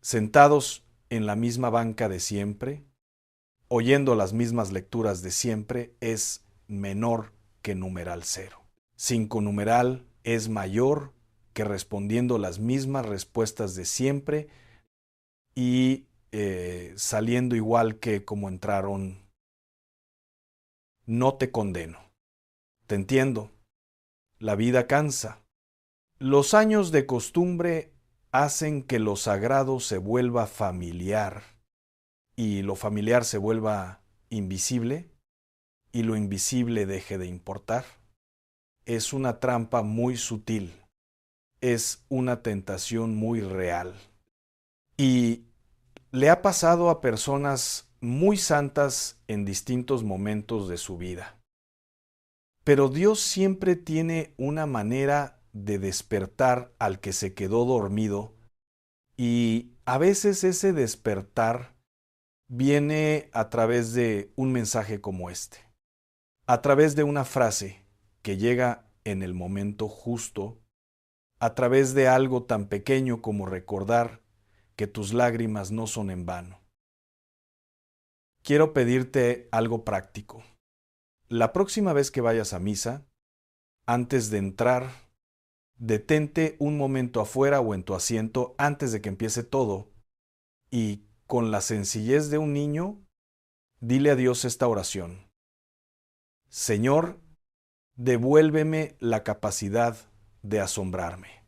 sentados en la misma banca de siempre, oyendo las mismas lecturas de siempre, es menor que numeral 0. 5 numeral es mayor que respondiendo las mismas respuestas de siempre y saliendo igual que como entraron. No te condeno. Te entiendo. La vida cansa. Los años de costumbre hacen que lo sagrado se vuelva familiar y lo familiar se vuelva invisible y lo invisible deje de importar. Es una trampa muy sutil. es una tentación muy real. Y le ha pasado a personas muy santas en distintos momentos de su vida. Pero Dios siempre tiene una manera de despertar al que se quedó dormido, y a veces ese despertar viene a través de un mensaje como este, a través de una frase que llega en el momento justo, a través de algo tan pequeño como recordar que tus lágrimas no son en vano. Quiero pedirte algo práctico. La próxima vez que vayas a misa, antes de entrar, detente un momento afuera o en tu asiento antes de que empiece todo y, con la sencillez de un niño, dile a Dios esta oración. Señor, devuélveme la capacidad de asombrarme.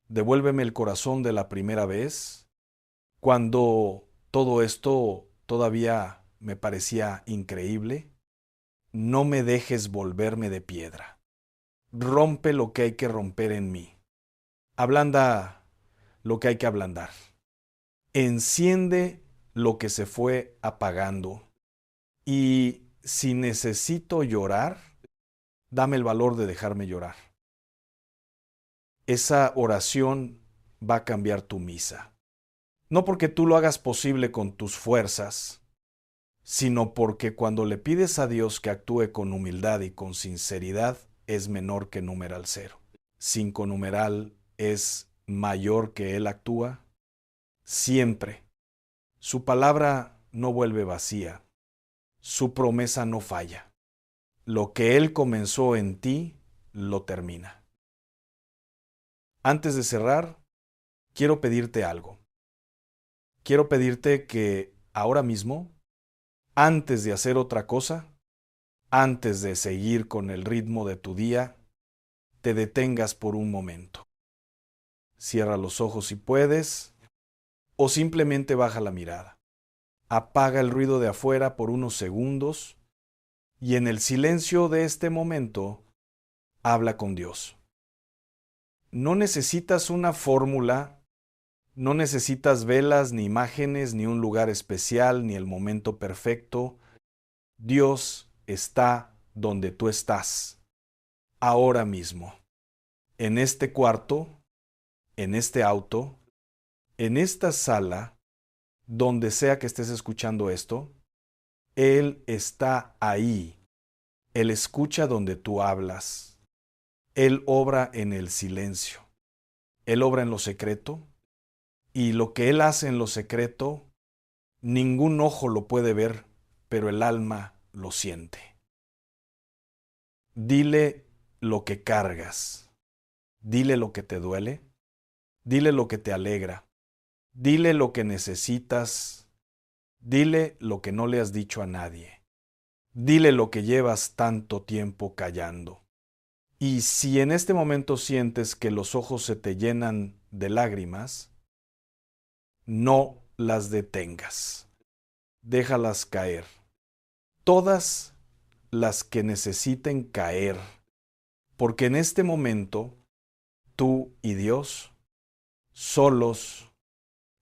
Devuélveme el corazón de la primera vez, cuando todo esto todavía me parecía increíble. No me dejes volverme de piedra. Rompe lo que hay que romper en mí. Ablanda lo que hay que ablandar. Enciende lo que se fue apagando. Y si necesito llorar, dame el valor de dejarme llorar. Esa oración va a cambiar tu misa. No porque tú lo hagas posible con tus fuerzas, sino porque cuando le pides a Dios que actúe con humildad y con sinceridad, es menor que numeral 0. 5 numeral es mayor que Él actúa. Siempre. Su palabra no vuelve vacía. Su promesa no falla. Lo que Él comenzó en ti, lo termina. Antes de cerrar, quiero pedirte algo. Quiero pedirte que ahora mismo, antes de hacer otra cosa, antes de seguir con el ritmo de tu día, te detengas por un momento. Cierra los ojos si puedes, o simplemente baja la mirada. Apaga el ruido de afuera por unos segundos y, en el silencio de este momento, habla con Dios. No necesitas una fórmula, no necesitas velas, ni imágenes, ni un lugar especial, ni el momento perfecto. Dios está donde tú estás, ahora mismo, en este cuarto, en este auto, en esta sala, donde sea que estés escuchando esto. Él está ahí. Él escucha donde tú hablas. Él obra en el silencio. Él obra en lo secreto. Y lo que Él hace en lo secreto, ningún ojo lo puede ver, pero el alma lo siente. Dile lo que cargas. Dile lo que te duele. Dile lo que te alegra. Dile lo que necesitas. Dile lo que no le has dicho a nadie. Dile lo que llevas tanto tiempo callando. Y si en este momento sientes que los ojos se te llenan de lágrimas, no las detengas. Déjalas caer. Todas las que necesiten caer. Porque en este momento, tú y Dios, solos,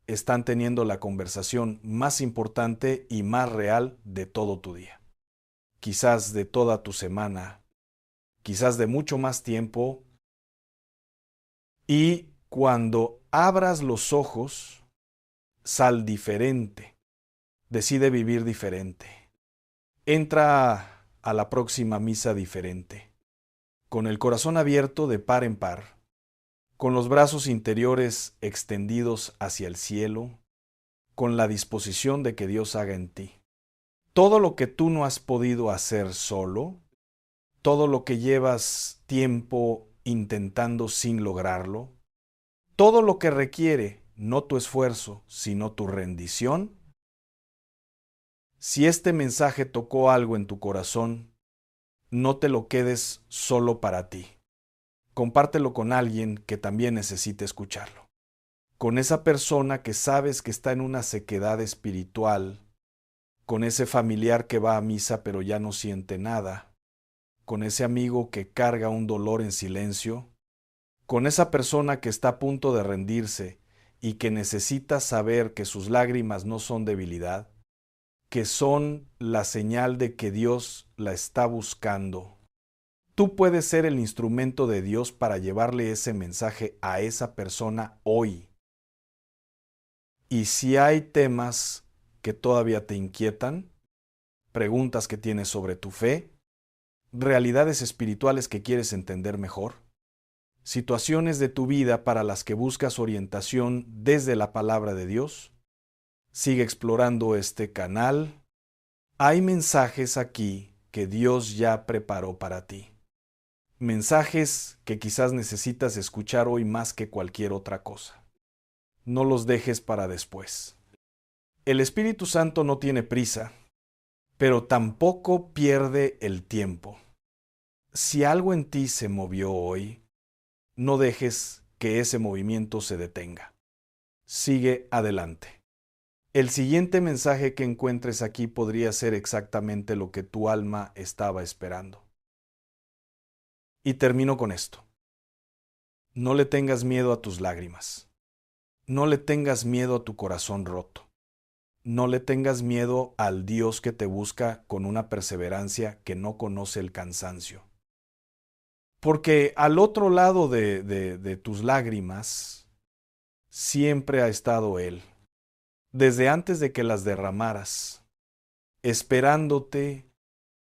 están teniendo la conversación más importante y más real de todo tu día. Quizás de toda tu semana, quizás de mucho más tiempo. Y cuando abras los ojos, sal diferente. Decide vivir diferente. Entra a la próxima misa diferente, con el corazón abierto de par en par, con los brazos interiores extendidos hacia el cielo, con la disposición de que Dios haga en ti todo lo que tú no has podido hacer solo, todo lo que llevas tiempo intentando sin lograrlo, todo lo que requiere no tu esfuerzo, sino tu rendición. Si este mensaje tocó algo en tu corazón, no te lo quedes solo para ti. Compártelo con alguien que también necesite escucharlo. Con esa persona que sabes que está en una sequedad espiritual, con ese familiar que va a misa pero ya no siente nada, con ese amigo que carga un dolor en silencio, con esa persona que está a punto de rendirse y que necesita saber que sus lágrimas no son debilidad, que son la señal de que Dios la está buscando. Tú puedes ser el instrumento de Dios para llevarle ese mensaje a esa persona hoy. Y si hay temas que todavía te inquietan, preguntas que tienes sobre tu fe, realidades espirituales que quieres entender mejor, situaciones de tu vida para las que buscas orientación desde la palabra de Dios, sigue explorando este canal. Hay mensajes aquí que Dios ya preparó para ti. Mensajes que quizás necesitas escuchar hoy más que cualquier otra cosa. No los dejes para después. El Espíritu Santo no tiene prisa, pero tampoco pierde el tiempo. Si algo en ti se movió hoy, no dejes que ese movimiento se detenga. Sigue adelante. El siguiente mensaje que encuentres aquí podría ser exactamente lo que tu alma estaba esperando. Y termino con esto. No le tengas miedo a tus lágrimas. No le tengas miedo a tu corazón roto. No le tengas miedo al Dios que te busca con una perseverancia que no conoce el cansancio. Porque al otro lado de tus lágrimas, siempre ha estado Él, desde antes de que las derramaras, esperándote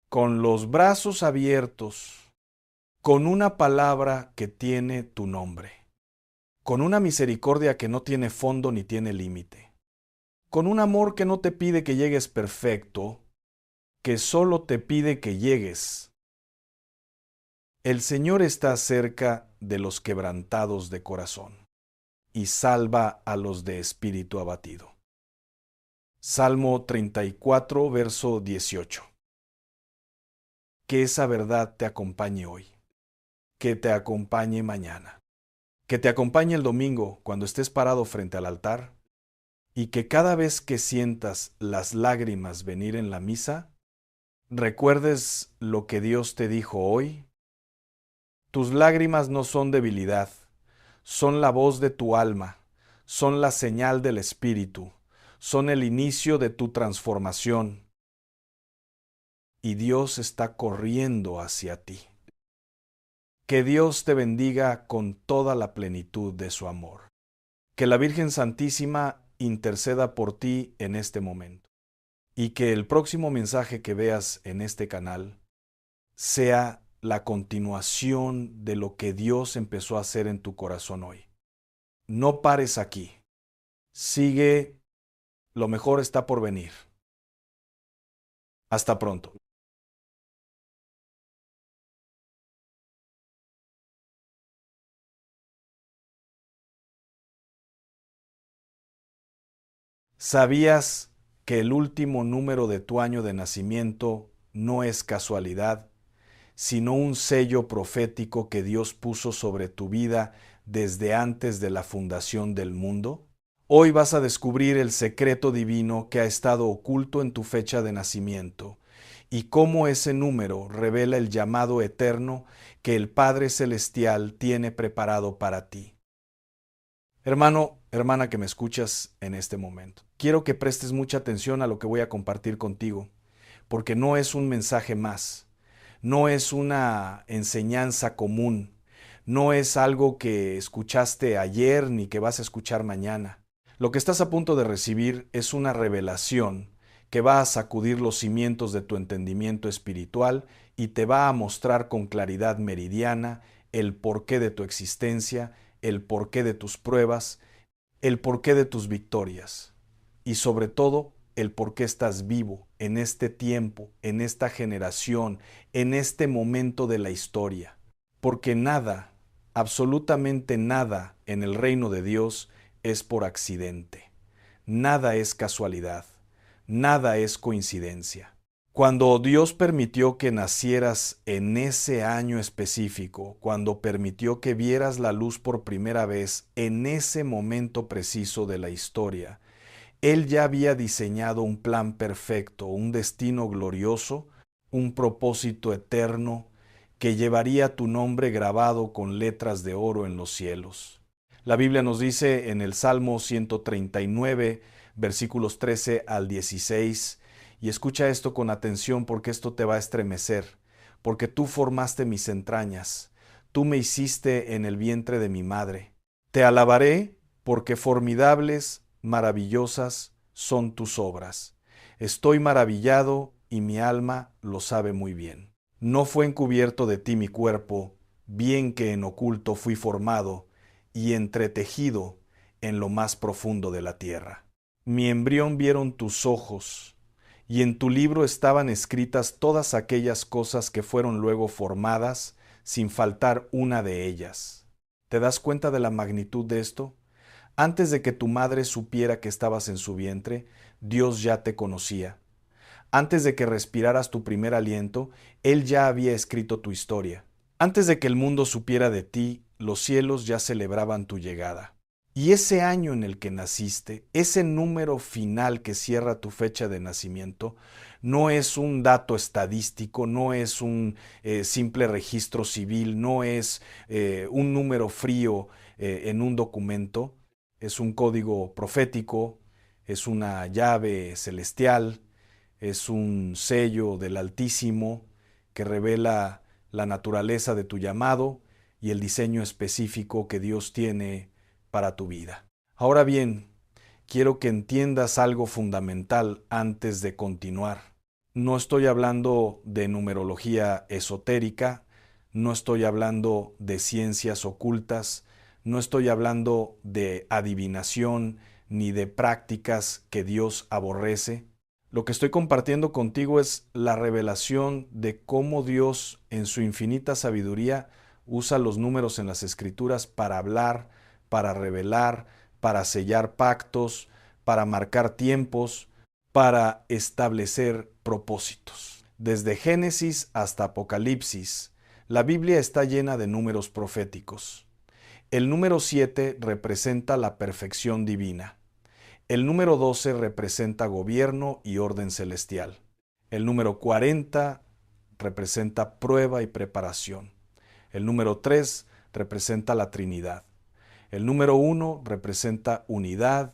con los brazos abiertos, con una palabra que tiene tu nombre, con una misericordia que no tiene fondo ni tiene límite, con un amor que no te pide que llegues perfecto, que solo te pide que llegues. El Señor está cerca de los quebrantados de corazón y salva a los de espíritu abatido. Salmo 34, verso 18. Que esa verdad te acompañe hoy, que te acompañe mañana, que te acompañe el domingo cuando estés parado frente al altar y que cada vez que sientas las lágrimas venir en la misa, recuerdes lo que Dios te dijo hoy. Tus lágrimas no son debilidad, son la voz de tu alma, son la señal del Espíritu, son el inicio de tu transformación. Y Dios está corriendo hacia ti. Que Dios te bendiga con toda la plenitud de su amor. Que la Virgen Santísima interceda por ti en este momento. Y que el próximo mensaje que veas en este canal sea la continuación de lo que Dios empezó a hacer en tu corazón hoy. No pares aquí. Sigue, lo mejor está por venir. Hasta pronto. ¿Sabías que el último número de tu año de nacimiento no es casualidad, sino un sello profético que Dios puso sobre tu vida desde antes de la fundación del mundo? Hoy vas a descubrir el secreto divino que ha estado oculto en tu fecha de nacimiento y cómo ese número revela el llamado eterno que el Padre Celestial tiene preparado para ti. Hermano, hermana que me escuchas en este momento, quiero que prestes mucha atención a lo que voy a compartir contigo, porque no es un mensaje más, no es una enseñanza común, no es algo que escuchaste ayer ni que vas a escuchar mañana. Lo que estás a punto de recibir es una revelación que va a sacudir los cimientos de tu entendimiento espiritual y te va a mostrar con claridad meridiana el porqué de tu existencia, el porqué de tus pruebas, el porqué de tus victorias y sobre todo el por qué estás vivo en este tiempo, en esta generación, en este momento de la historia. Porque nada, absolutamente nada en el reino de Dios es por accidente. Nada es casualidad. Nada es coincidencia. Cuando Dios permitió que nacieras en ese año específico, cuando permitió que vieras la luz por primera vez en ese momento preciso de la historia, Él ya había diseñado un plan perfecto, un destino glorioso, un propósito eterno que llevaría tu nombre grabado con letras de oro en los cielos. La Biblia nos dice en el Salmo 139, versículos 13 al 16, y escucha esto con atención porque esto te va a estremecer, porque tú formaste mis entrañas, tú me hiciste en el vientre de mi madre. Te alabaré porque formidables, maravillosas son tus obras. Estoy maravillado y mi alma lo sabe muy bien. No fue encubierto de ti mi cuerpo, bien que en oculto fui formado y entretejido en lo más profundo de la tierra. Mi embrión vieron tus ojos, y en tu libro estaban escritas todas aquellas cosas que fueron luego formadas, sin faltar una de ellas. ¿Te das cuenta de la magnitud de esto? Antes de que tu madre supiera que estabas en su vientre, Dios ya te conocía. Antes de que respiraras tu primer aliento, Él ya había escrito tu historia. Antes de que el mundo supiera de ti, los cielos ya celebraban tu llegada. Y ese año en el que naciste, ese número final que cierra tu fecha de nacimiento, no es un dato estadístico, no es un simple registro civil, no es un número frío en un documento, es un código profético, es una llave celestial, es un sello del Altísimo que revela la naturaleza de tu llamado y el diseño específico que Dios tiene para tu vida. Ahora bien, quiero que entiendas algo fundamental antes de continuar. No estoy hablando de numerología esotérica, no estoy hablando de ciencias ocultas, no estoy hablando de adivinación ni de prácticas que Dios aborrece. Lo que estoy compartiendo contigo es la revelación de cómo Dios, en su infinita sabiduría, usa los números en las Escrituras para hablar, para revelar, para sellar pactos, para marcar tiempos, para establecer propósitos. Desde Génesis hasta Apocalipsis, la Biblia está llena de números proféticos. El número 7 representa la perfección divina. El número 12 representa gobierno y orden celestial. El número 40 representa prueba y preparación. El número 3 representa la Trinidad. El número 1 representa unidad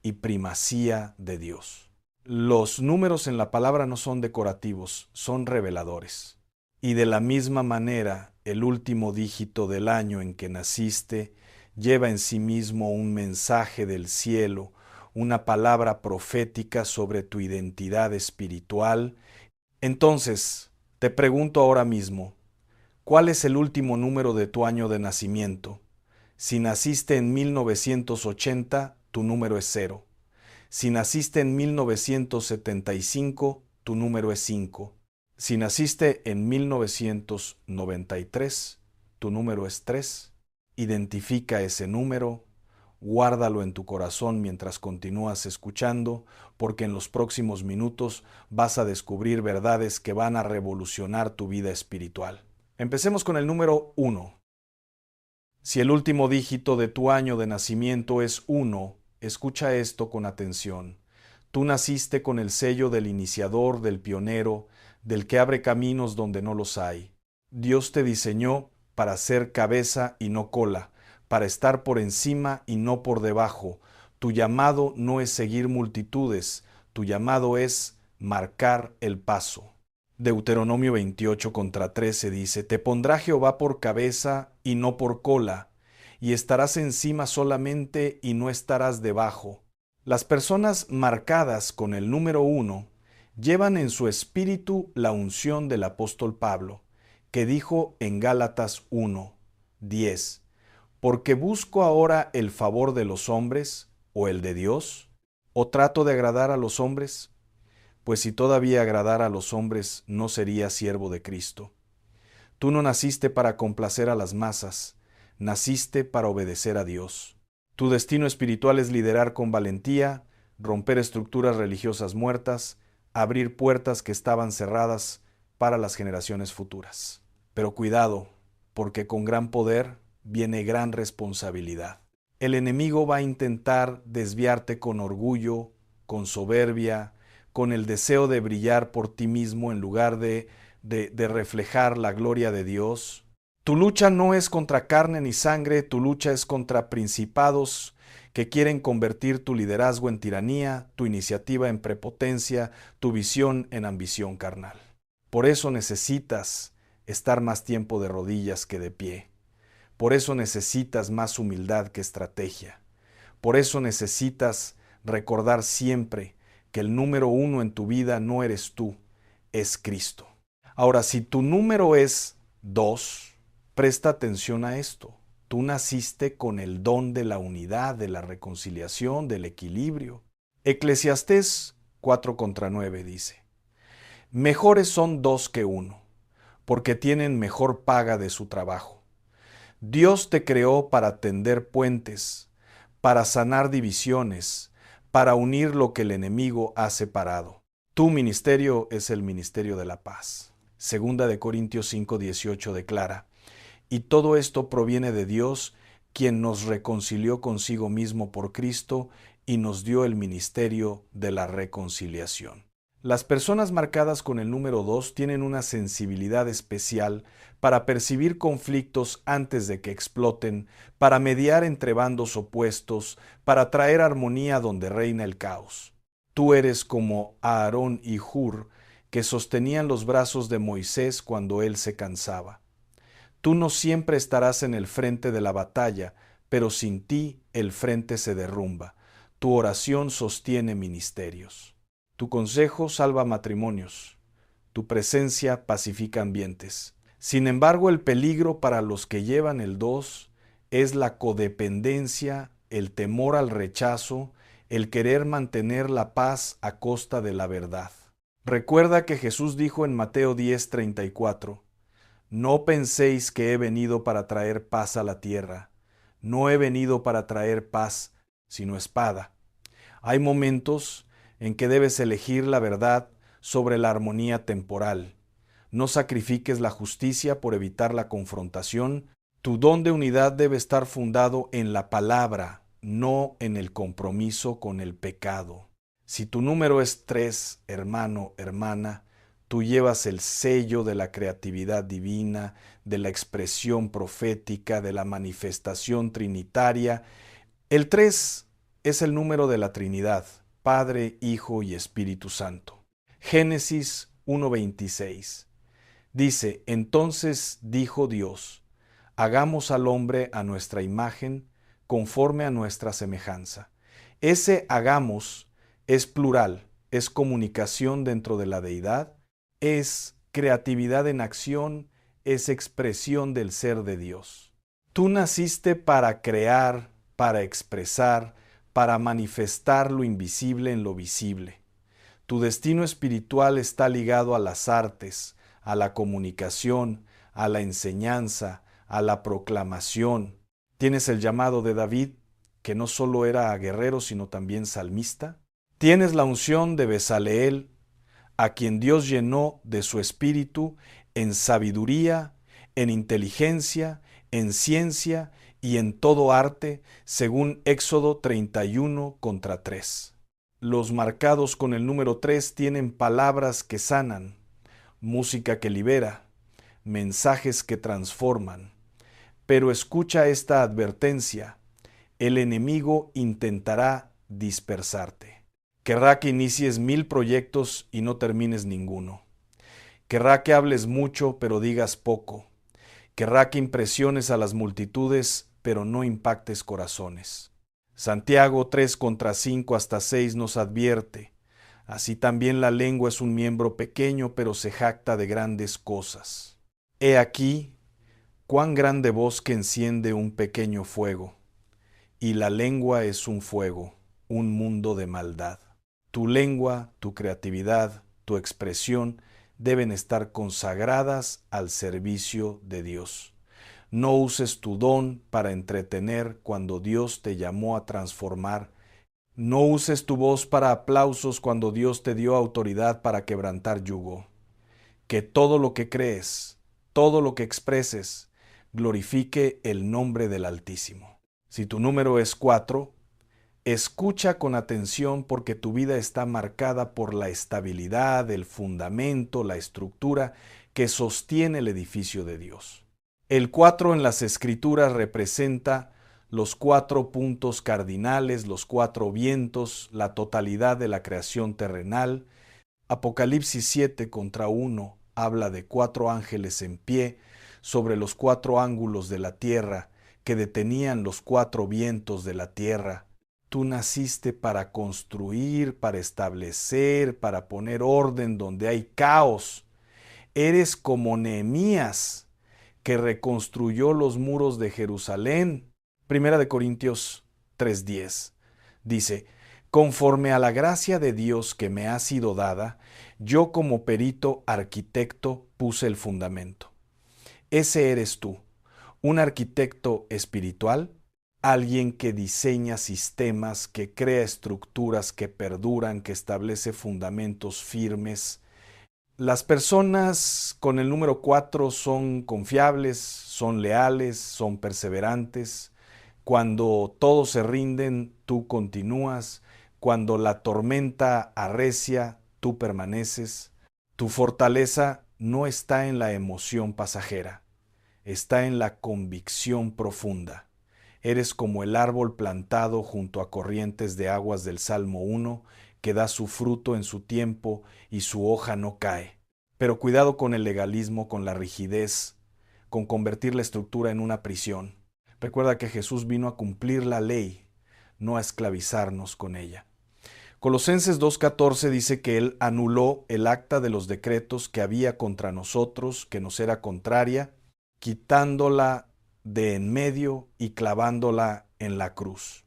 y primacía de Dios. Los números en la palabra no son decorativos, son reveladores. Y de la misma manera, el último dígito del año en que naciste lleva en sí mismo un mensaje del cielo, una palabra profética sobre tu identidad espiritual. Entonces, te pregunto ahora mismo, ¿cuál es el último número de tu año de nacimiento? Si naciste en 1980, tu número es 0. Si naciste en 1975, tu número es 5. Si naciste en 1993, tu número es 3. Identifica ese número, guárdalo en tu corazón mientras continúas escuchando, porque en los próximos minutos vas a descubrir verdades que van a revolucionar tu vida espiritual. Empecemos con el número 1. Si el último dígito de tu año de nacimiento es 1, escucha esto con atención. Tú naciste con el sello del iniciador, del pionero, del que abre caminos donde no los hay. Dios te diseñó para ser cabeza y no cola, para estar por encima y no por debajo. Tu llamado no es seguir multitudes, tu llamado es marcar el paso. Deuteronomio 28:13 dice, Te pondrá Jehová por cabeza y no por cola, y estarás encima solamente y no estarás debajo. Las personas marcadas con el número 1 llevan en su espíritu la unción del apóstol Pablo, que dijo en Gálatas 1:10, ¿Porque busco ahora el favor de los hombres o el de Dios? ¿O trato de agradar a los hombres? Pues si todavía agradara a los hombres, no sería siervo de Cristo. Tú no naciste para complacer a las masas, naciste para obedecer a Dios. Tu destino espiritual es liderar con valentía, romper estructuras religiosas muertas, abrir puertas que estaban cerradas para las generaciones futuras. Pero cuidado, porque con gran poder viene gran responsabilidad. El enemigo va a intentar desviarte con orgullo, con soberbia, con el deseo de brillar por ti mismo en lugar de de reflejar la gloria de Dios. Tu lucha no es contra carne ni sangre, tu lucha es contra principados que quieren convertir tu liderazgo en tiranía, tu iniciativa en prepotencia, tu visión en ambición carnal. Por eso necesitas estar más tiempo de rodillas que de pie. Por eso necesitas más humildad que estrategia. Por eso necesitas recordar siempre que el número uno en tu vida no eres tú, es Cristo. Ahora, si tu número es 2, presta atención a esto. Tú naciste con el don de la unidad, de la reconciliación, del equilibrio. Eclesiastés 4:9 dice: Mejores son 2 que 1, porque tienen mejor paga de su trabajo. Dios te creó para tender puentes, para sanar divisiones, para unir lo que el enemigo ha separado. Tu ministerio es el ministerio de la paz. Segunda de Corintios 5:18 declara: Y todo esto proviene de Dios, quien nos reconcilió consigo mismo por Cristo y nos dio el ministerio de la reconciliación. Las personas marcadas con el número 2 tienen una sensibilidad especial para percibir conflictos antes de que exploten, para mediar entre bandos opuestos, para traer armonía donde reina el caos. Tú eres como Aarón y Hur, que sostenían los brazos de Moisés cuando él se cansaba. Tú no siempre estarás en el frente de la batalla, pero sin ti el frente se derrumba. Tu oración sostiene ministerios. Tu consejo salva matrimonios. Tu presencia pacifica ambientes. Sin embargo, el peligro para los que llevan el 2 es la codependencia, el temor al rechazo, el querer mantener la paz a costa de la verdad. Recuerda que Jesús dijo en Mateo 10:34, No penséis que he venido para traer paz a la tierra. No he venido para traer paz, sino espada. Hay momentos en que debes elegir la verdad sobre la armonía temporal. No sacrifiques la justicia por evitar la confrontación. Tu don de unidad debe estar fundado en la palabra, no en el compromiso con el pecado. Si tu número es 3, hermano, hermana, tú llevas el sello de la creatividad divina, de la expresión profética, de la manifestación trinitaria. El 3 es el número de la Trinidad, Padre, Hijo y Espíritu Santo. Génesis 1:26. Dice: Entonces dijo Dios: Hagamos al hombre a nuestra imagen, conforme a nuestra semejanza. Ese hagamos es plural, es comunicación dentro de la deidad, es creatividad en acción, es expresión del ser de Dios. Tú naciste para crear, para expresar, para manifestar lo invisible en lo visible. Tu destino espiritual está ligado a las artes, a la comunicación, a la enseñanza, a la proclamación. Tienes el llamado de David, que no solo era guerrero, sino también salmista. Tienes la unción de Bezaleel, a quien Dios llenó de su espíritu en sabiduría, en inteligencia, en ciencia y en todo arte, según Éxodo 31:3. Los marcados con el número 3 tienen palabras que sanan, música que libera, mensajes que transforman. Pero escucha esta advertencia: el enemigo intentará dispersarte. Querrá que inicies 1000 proyectos y no termines ninguno. Querrá que hables mucho pero digas poco. Querrá que impresiones a las multitudes pero no impactes corazones. Santiago 3:5-6 nos advierte: así también la lengua es un miembro pequeño pero se jacta de grandes cosas. He aquí cuán grande bosque enciende un pequeño fuego, y la lengua es un fuego, un mundo de maldad. Tu lengua, tu creatividad, tu expresión deben estar consagradas al servicio de Dios. No uses tu don para entretener cuando Dios te llamó a transformar. No uses tu voz para aplausos cuando Dios te dio autoridad para quebrantar yugo. Que todo lo que crees, todo lo que expreses, glorifique el nombre del Altísimo. Si tu número es 4, escucha con atención, porque tu vida está marcada por la estabilidad, el fundamento, la estructura que sostiene el edificio de Dios. El 4 en las Escrituras representa los 4 puntos cardinales, los 4 vientos, la totalidad de la creación terrenal. Apocalipsis 7:1 habla de 4 ángeles en pie sobre los 4 ángulos de la tierra que detenían los 4 vientos de la tierra. Tú naciste para construir, para establecer, para poner orden donde hay caos. Eres como Nehemías, que reconstruyó los muros de Jerusalén. Primera de Corintios 3:10 dice: conforme a la gracia de Dios que me ha sido dada, yo como perito arquitecto puse el fundamento. Ese eres tú, un arquitecto espiritual, alguien que diseña sistemas, que crea estructuras que perduran, que establece fundamentos firmes. Las personas con el número 4 son confiables, son leales, son perseverantes. Cuando todos se rinden, tú continúas. Cuando la tormenta arrecia, tú permaneces. Tu fortaleza no está en la emoción pasajera, está en la convicción profunda. Eres como el árbol plantado junto a corrientes de aguas del Salmo 1, que da su fruto en su tiempo y su hoja no cae. Pero cuidado con el legalismo, con la rigidez, con convertir la estructura en una prisión. Recuerda que Jesús vino a cumplir la ley, no a esclavizarnos con ella. Colosenses 2:14 dice que Él anuló el acta de los decretos que había contra nosotros, que nos era contraria, quitándola de en medio y clavándola en la cruz.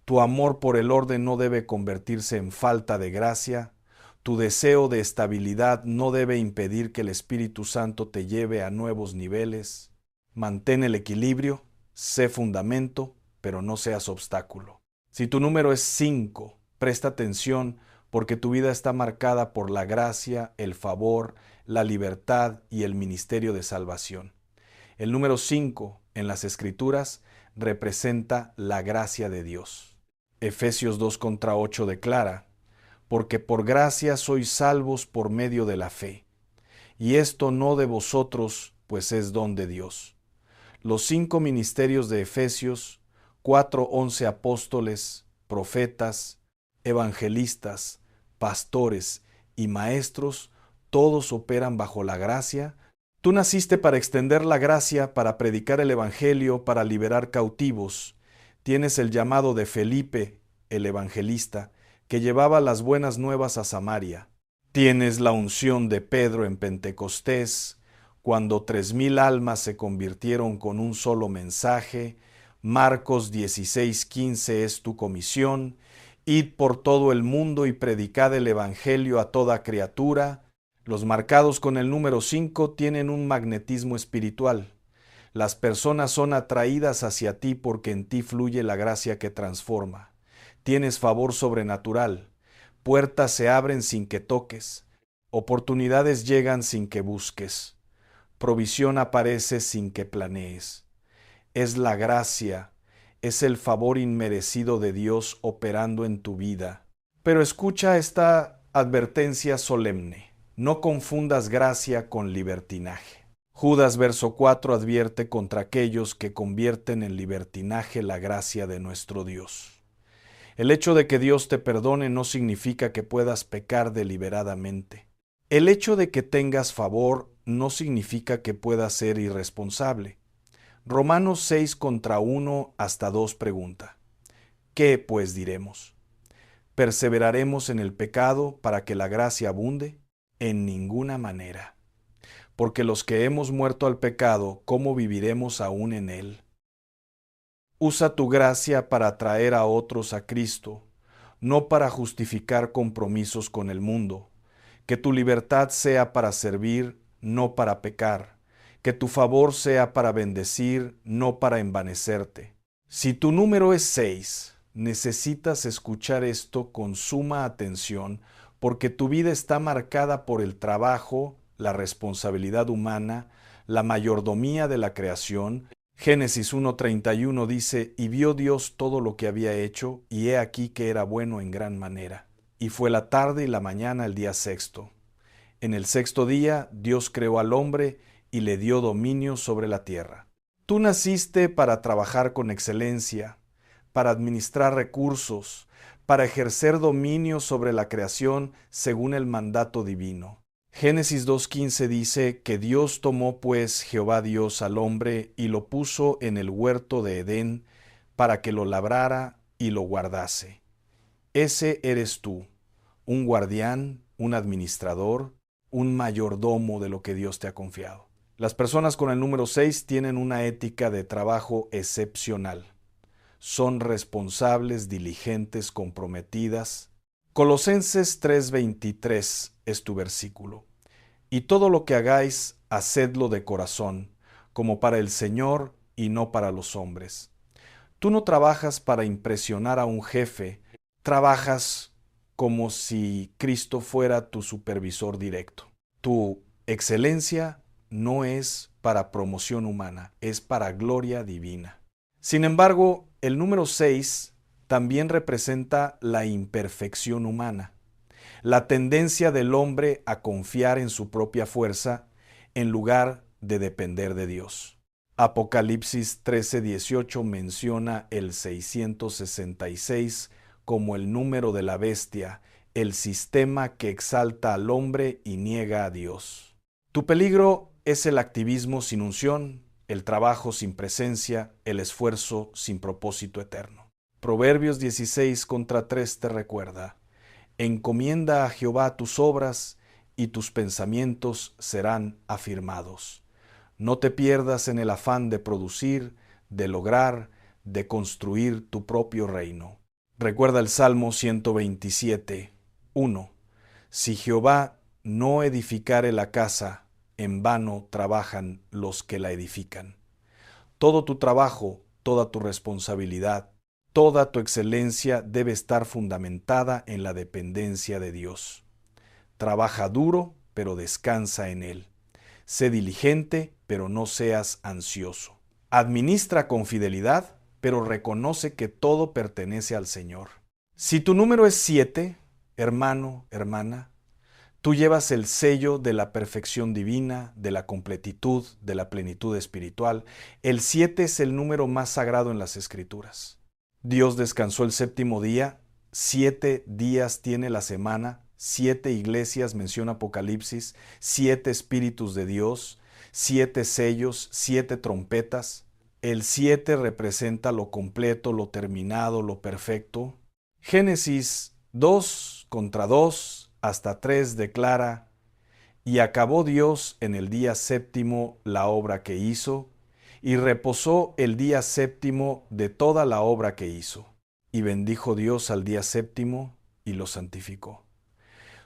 Tu amor por el orden no debe convertirse en falta de gracia. Tu deseo de estabilidad no debe impedir que el Espíritu Santo te lleve a nuevos niveles. Mantén el equilibrio, sé fundamento, pero no seas obstáculo. Si tu número es 5, presta atención porque tu vida está marcada por la gracia, el favor, la libertad y el ministerio de salvación. El número 5 en las Escrituras representa la gracia de Dios. Efesios 2:8 declara: porque por gracia sois salvos por medio de la fe, y esto no de vosotros, pues es don de Dios. Los 5 ministerios de Efesios, 4:11 apóstoles, profetas, evangelistas, pastores y maestros, todos operan bajo la gracia. Tú naciste para extender la gracia, para predicar el evangelio, para liberar cautivos. Tienes el llamado de Felipe, el evangelista, que llevaba las buenas nuevas a Samaria. Tienes la unción de Pedro en Pentecostés, cuando 3,000 almas se convirtieron con un solo mensaje. Marcos 16:15 es tu comisión. Id por todo el mundo y predicad el evangelio a toda criatura. Los marcados con el número 5 tienen un magnetismo espiritual. Las personas son atraídas hacia ti porque en ti fluye la gracia que transforma. Tienes favor sobrenatural. Puertas se abren sin que toques. Oportunidades llegan sin que busques. Provisión aparece sin que planees. Es la gracia, es el favor inmerecido de Dios operando en tu vida. Pero escucha esta advertencia solemne. No confundas gracia con libertinaje. Judas verso 4 advierte contra aquellos que convierten en libertinaje la gracia de nuestro Dios. El hecho de que Dios te perdone no significa que puedas pecar deliberadamente. El hecho de que tengas favor no significa que puedas ser irresponsable. Romanos 6:1-2 pregunta: ¿qué pues diremos? ¿Perseveraremos en el pecado para que la gracia abunde? En ninguna manera. Porque los que hemos muerto al pecado, ¿cómo viviremos aún en él? Usa tu gracia para atraer a otros a Cristo, no para justificar compromisos con el mundo. Que tu libertad sea para servir, no para pecar. Que tu favor sea para bendecir, no para envanecerte. Si tu número es 6, necesitas escuchar esto con suma atención, porque tu vida está marcada por el trabajo, la responsabilidad humana, la mayordomía de la creación. Génesis 1:31 dice: y vio Dios todo lo que había hecho, y he aquí que era bueno en gran manera. Y fue la tarde y la mañana el día sexto. En el sexto día Dios creó al hombre y le dio dominio sobre la tierra. Tú naciste para trabajar con excelencia, para administrar recursos, para ejercer dominio sobre la creación según el mandato divino. Génesis 2:15 dice que Dios tomó pues Jehová Dios al hombre y lo puso en el huerto de Edén para que lo labrara y lo guardase. Ese eres tú, un guardián, un administrador, un mayordomo de lo que Dios te ha confiado. Las personas con el número 6 tienen una ética de trabajo excepcional. Son responsables, diligentes, comprometidas. Colosenses 3:23 es tu versículo. Y todo lo que hagáis, hacedlo de corazón, como para el Señor y no para los hombres. Tú no trabajas para impresionar a un jefe, trabajas como si Cristo fuera tu supervisor directo. Tu excelencia no es para promoción humana, es para gloria divina. Sin embargo, el número 6 también representa la imperfección humana, la tendencia del hombre a confiar en su propia fuerza en lugar de depender de Dios. Apocalipsis 13:18 menciona el 666 como el número de la bestia, el sistema que exalta al hombre y niega a Dios. Tu peligro es el activismo sin unción, el trabajo sin presencia, el esfuerzo sin propósito eterno. Proverbios 16:3 te recuerda: encomienda a Jehová tus obras y tus pensamientos serán afirmados. No te pierdas en el afán de producir, de lograr, de construir tu propio reino. Recuerda el Salmo 127:1. Si Jehová no edificare la casa, en vano trabajan los que la edifican. Todo tu trabajo, toda tu responsabilidad, toda tu excelencia debe estar fundamentada en la dependencia de Dios. Trabaja duro, pero descansa en Él. Sé diligente, pero no seas ansioso. Administra con fidelidad, pero reconoce que todo pertenece al Señor. Si tu número es 7, hermano, hermana, tú llevas el sello de la perfección divina, de la completitud, de la plenitud espiritual. El 7 es el número más sagrado en las Escrituras. Dios descansó el séptimo día, 7 días tiene la semana, 7 iglesias menciona Apocalipsis, 7 espíritus de Dios, 7 sellos, 7 trompetas. El 7 representa lo completo, lo terminado, lo perfecto. Génesis 2:2 hasta 3 declara: y acabó Dios en el día séptimo la obra que hizo, y reposó el día séptimo de toda la obra que hizo. Y bendijo Dios al día séptimo y lo santificó.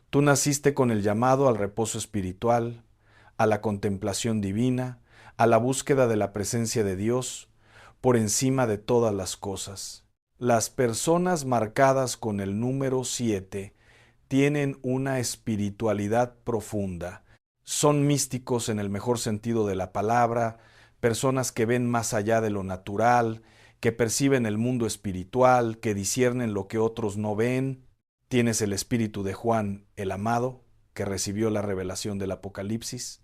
Tú naciste con el llamado al reposo espiritual, a la contemplación divina, a la búsqueda de la presencia de Dios por encima de todas las cosas. Las personas marcadas con el número 7 tienen una espiritualidad profunda. Son místicos en el mejor sentido de la palabra, personas que ven más allá de lo natural, que perciben el mundo espiritual, que disciernen lo que otros no ven. Tienes el espíritu de Juan el amado, que recibió la revelación del Apocalipsis.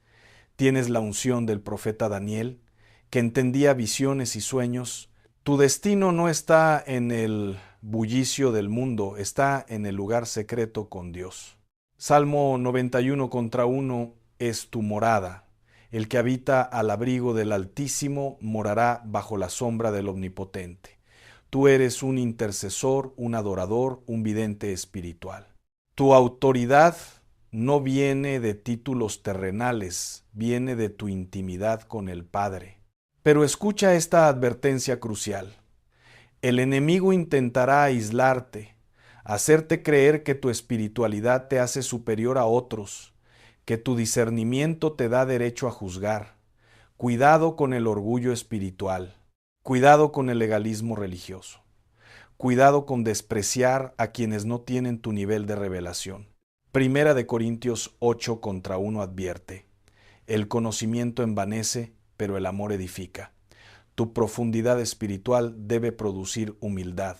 Tienes la unción del profeta Daniel, que entendía visiones y sueños. Tu destino no está en el bullicio del mundo, está en el lugar secreto con Dios. Salmo 91:1 es tu morada. El que habita al abrigo del Altísimo morará bajo la sombra del Omnipotente. Tú eres un intercesor, un adorador, un vidente espiritual. Tu autoridad no viene de títulos terrenales, viene de tu intimidad con el Padre. Pero escucha esta advertencia crucial. El enemigo intentará aislarte, hacerte creer que tu espiritualidad te hace superior a otros, que tu discernimiento te da derecho a juzgar. Cuidado con el orgullo espiritual. Cuidado con el legalismo religioso. Cuidado con despreciar a quienes no tienen tu nivel de revelación. Primera de Corintios 8:1 advierte: el conocimiento envanece, pero el amor edifica. Tu profundidad espiritual debe producir humildad,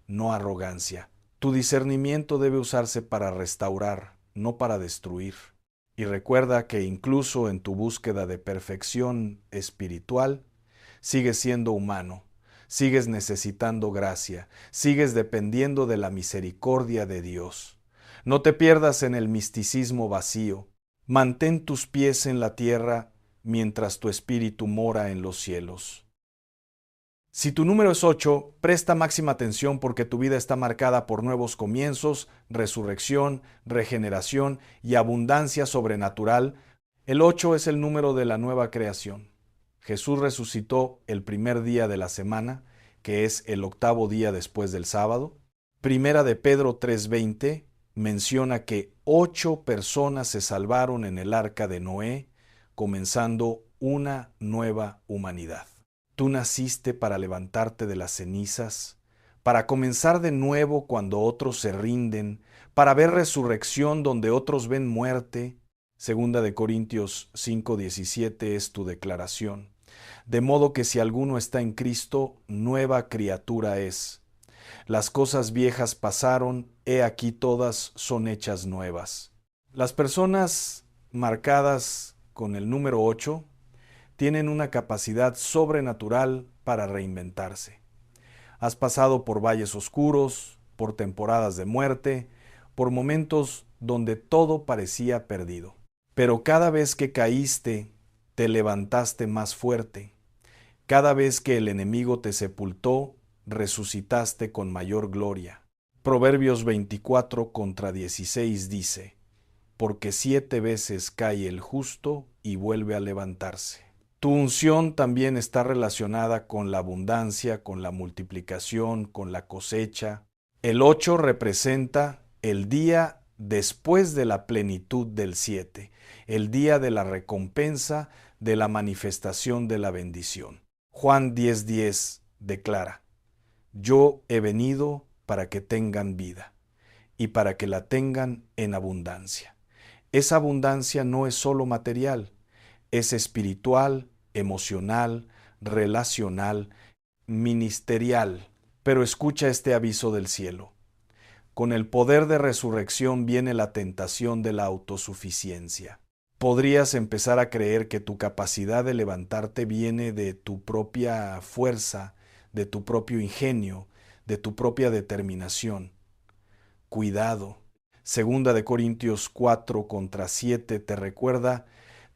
no arrogancia. Tu discernimiento debe usarse para restaurar, no para destruir. Y recuerda que incluso en tu búsqueda de perfección espiritual, sigues siendo humano, sigues necesitando gracia, sigues dependiendo de la misericordia de Dios. No te pierdas en el misticismo vacío. Mantén tus pies en la tierra mientras tu espíritu mora en los cielos. Si tu número es 8, presta máxima atención porque tu vida está marcada por nuevos comienzos, resurrección, regeneración y abundancia sobrenatural. El 8 es el número de la nueva creación. Jesús resucitó el primer día de la semana, que es el octavo día después del sábado. Primera de Pedro 3:20 menciona que 8 personas se salvaron en el arca de Noé, comenzando una nueva humanidad. Tú naciste para levantarte de las cenizas, para comenzar de nuevo cuando otros se rinden, para ver resurrección donde otros ven muerte. Segunda de Corintios 5:17 es tu declaración. De modo que si alguno está en Cristo, nueva criatura es. Las cosas viejas pasaron, he aquí todas son hechas nuevas. Las personas marcadas con el número 8 tienen una capacidad sobrenatural para reinventarse. Has pasado por valles oscuros, por temporadas de muerte, por momentos donde todo parecía perdido. Pero cada vez que caíste, te levantaste más fuerte. Cada vez que el enemigo te sepultó, resucitaste con mayor gloria. Proverbios 24:16 dice: porque 7 veces cae el justo y vuelve a levantarse. Tu unción también está relacionada con la abundancia, con la multiplicación, con la cosecha. El 8 representa el día después de la plenitud del 7, el día de la recompensa, de la manifestación de la bendición. Juan 10:10 declara: yo he venido para que tengan vida y para que la tengan en abundancia. Esa abundancia no es solo material, es espiritual, emocional, relacional, ministerial. Pero escucha este aviso del cielo. Con el poder de resurrección viene la tentación de la autosuficiencia. Podrías empezar a creer que tu capacidad de levantarte viene de tu propia fuerza, de tu propio ingenio, de tu propia determinación. Cuidado. Segunda de Corintios 4:7 te recuerda: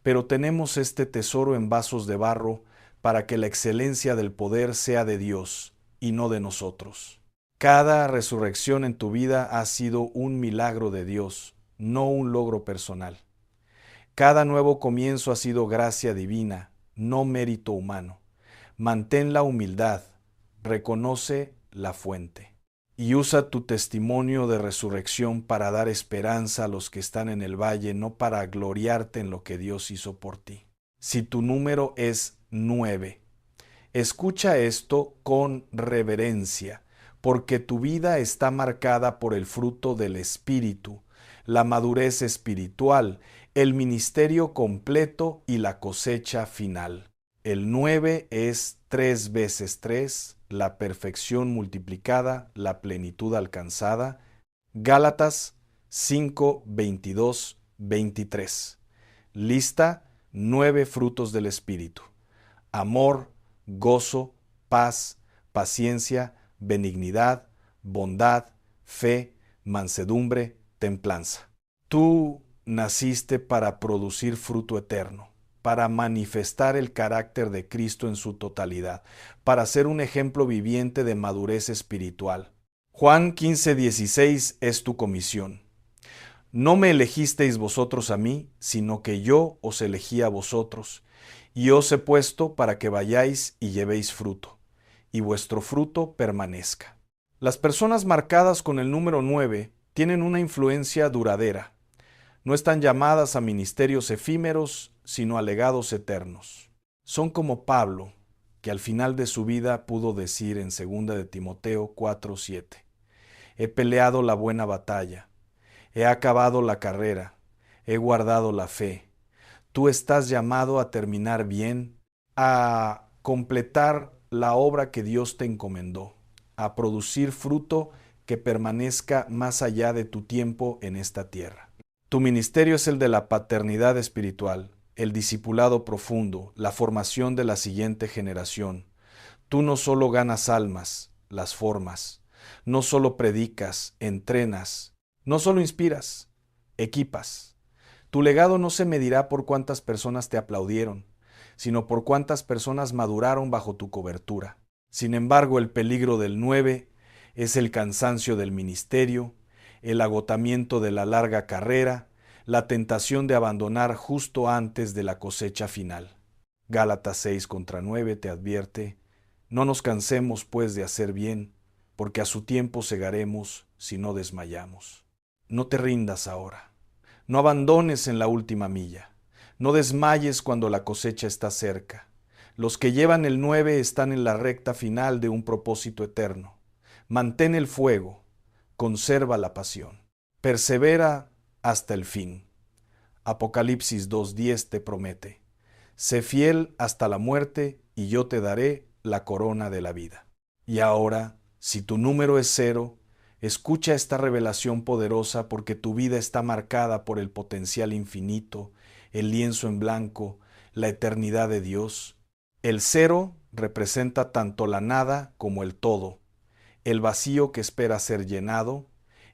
pero tenemos este tesoro en vasos de barro para que la excelencia del poder sea de Dios y no de nosotros. Cada resurrección en tu vida ha sido un milagro de Dios, no un logro personal. Cada nuevo comienzo ha sido gracia divina, no mérito humano. Mantén la humildad, reconoce la fuente. Y usa tu testimonio de resurrección para dar esperanza a los que están en el valle, no para gloriarte en lo que Dios hizo por ti. Si tu número es 9, escucha esto con reverencia, porque tu vida está marcada por el fruto del Espíritu, la madurez espiritual, el ministerio completo y la cosecha final. El 9 es 3 veces 3, la perfección multiplicada, la plenitud alcanzada. Gálatas 5:22-23. Lista 9 frutos del Espíritu: amor, gozo, paz, paciencia, benignidad, bondad, fe, mansedumbre, templanza. Tú naciste para producir fruto eterno, para manifestar el carácter de Cristo en su totalidad, para ser un ejemplo viviente de madurez espiritual. Juan 15:16 es tu comisión. No me elegisteis vosotros a mí, sino que yo os elegí a vosotros, y os he puesto para que vayáis y llevéis fruto, y vuestro fruto permanezca. Las personas marcadas con el número 9 tienen una influencia duradera. No están llamadas a ministerios efímeros, sino a legados eternos. Son como Pablo, que al final de su vida pudo decir en 2 de Timoteo 4:7: he peleado la buena batalla, he acabado la carrera, he guardado la fe. Tú estás llamado a terminar bien, a completar la obra que Dios te encomendó, a producir fruto que permanezca más allá de tu tiempo en esta tierra. Tu ministerio es el de la paternidad espiritual, el discipulado profundo, la formación de la siguiente generación. Tú no solo ganas almas, las formas, no solo predicas, entrenas, no solo inspiras, equipas. Tu legado no se medirá por cuántas personas te aplaudieron, sino por cuántas personas maduraron bajo tu cobertura. Sin embargo, el peligro del 9 es el cansancio del ministerio, el agotamiento de la larga carrera, la tentación de abandonar justo antes de la cosecha final. Gálatas 6:9 te advierte: no nos cansemos pues de hacer bien, porque a su tiempo segaremos si no desmayamos. No te rindas ahora. No abandones en la última milla. No desmayes cuando la cosecha está cerca. Los que llevan el 9 están en la recta final de un propósito eterno. Mantén el fuego, conserva la pasión. Persevera hasta el fin. Apocalipsis 2:10 te promete: sé fiel hasta la muerte y yo te daré la corona de la vida. Y ahora, si tu número es 0, escucha esta revelación poderosa, porque tu vida está marcada por el potencial infinito, el lienzo en blanco, la eternidad de Dios. El 0 representa tanto la nada como el todo, el vacío que espera ser llenado,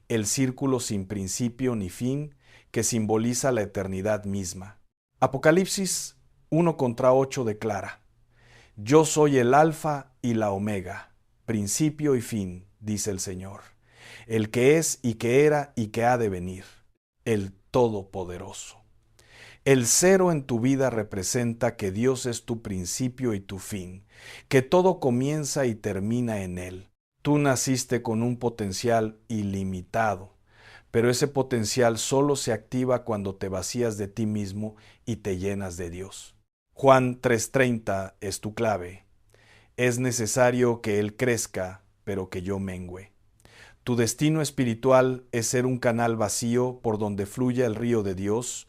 el círculo sin principio ni fin que simboliza la eternidad misma. Apocalipsis 1:8 declara: yo soy el Alfa y la Omega, principio y fin, dice el Señor, el que es y que era y que ha de venir, el Todopoderoso. El 0 en tu vida representa que Dios es tu principio y tu fin, que todo comienza y termina en Él. Tú naciste con un potencial ilimitado, pero ese potencial solo se activa cuando te vacías de ti mismo y te llenas de Dios. Juan 3:30 es tu clave. Es necesario que Él crezca, pero que yo mengüe. Tu destino espiritual es ser un canal vacío por donde fluya el río de Dios,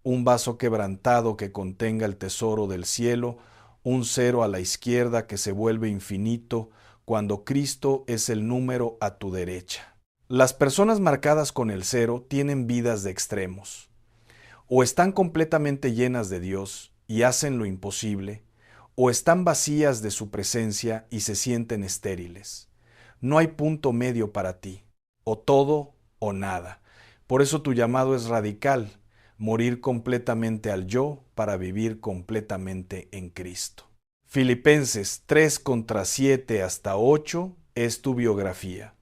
un vaso quebrantado que contenga el tesoro del cielo, un 0 a la izquierda que se vuelve infinito cuando Cristo es el número a tu derecha. Las personas marcadas con el 0 tienen vidas de extremos. O están completamente llenas de Dios y hacen lo imposible, o están vacías de su presencia y se sienten estériles. No hay punto medio para ti, o todo o nada. Por eso tu llamado es radical: morir completamente al yo para vivir completamente en Cristo. Filipenses 3:7 hasta 8 es tu biografía.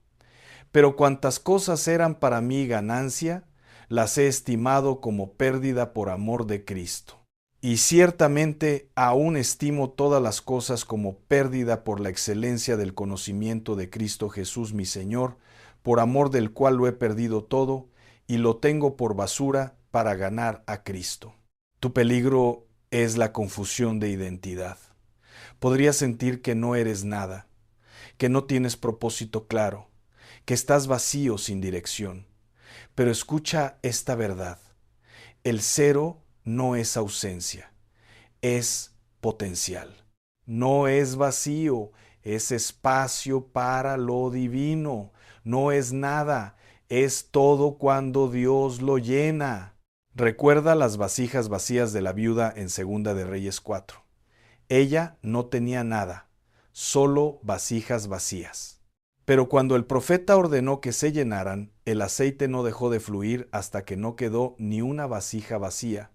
Pero cuantas cosas eran para mí ganancia, las he estimado como pérdida por amor de Cristo. Y ciertamente aún estimo todas las cosas como pérdida por la excelencia del conocimiento de Cristo Jesús mi Señor, por amor del cual lo he perdido todo y lo tengo por basura para ganar a Cristo. Tu peligro es la confusión de identidad. Podrías sentir que no eres nada, que no tienes propósito claro, que estás vacío sin dirección. Pero escucha esta verdad: el 0 no es ausencia, es potencial. No es vacío, es espacio para lo divino. No es nada, es todo cuando Dios lo llena. Recuerda las vasijas vacías de la viuda en 2 de Reyes 4. Ella no tenía nada, solo vasijas vacías. Pero cuando el profeta ordenó que se llenaran, el aceite no dejó de fluir hasta que no quedó ni una vasija vacía.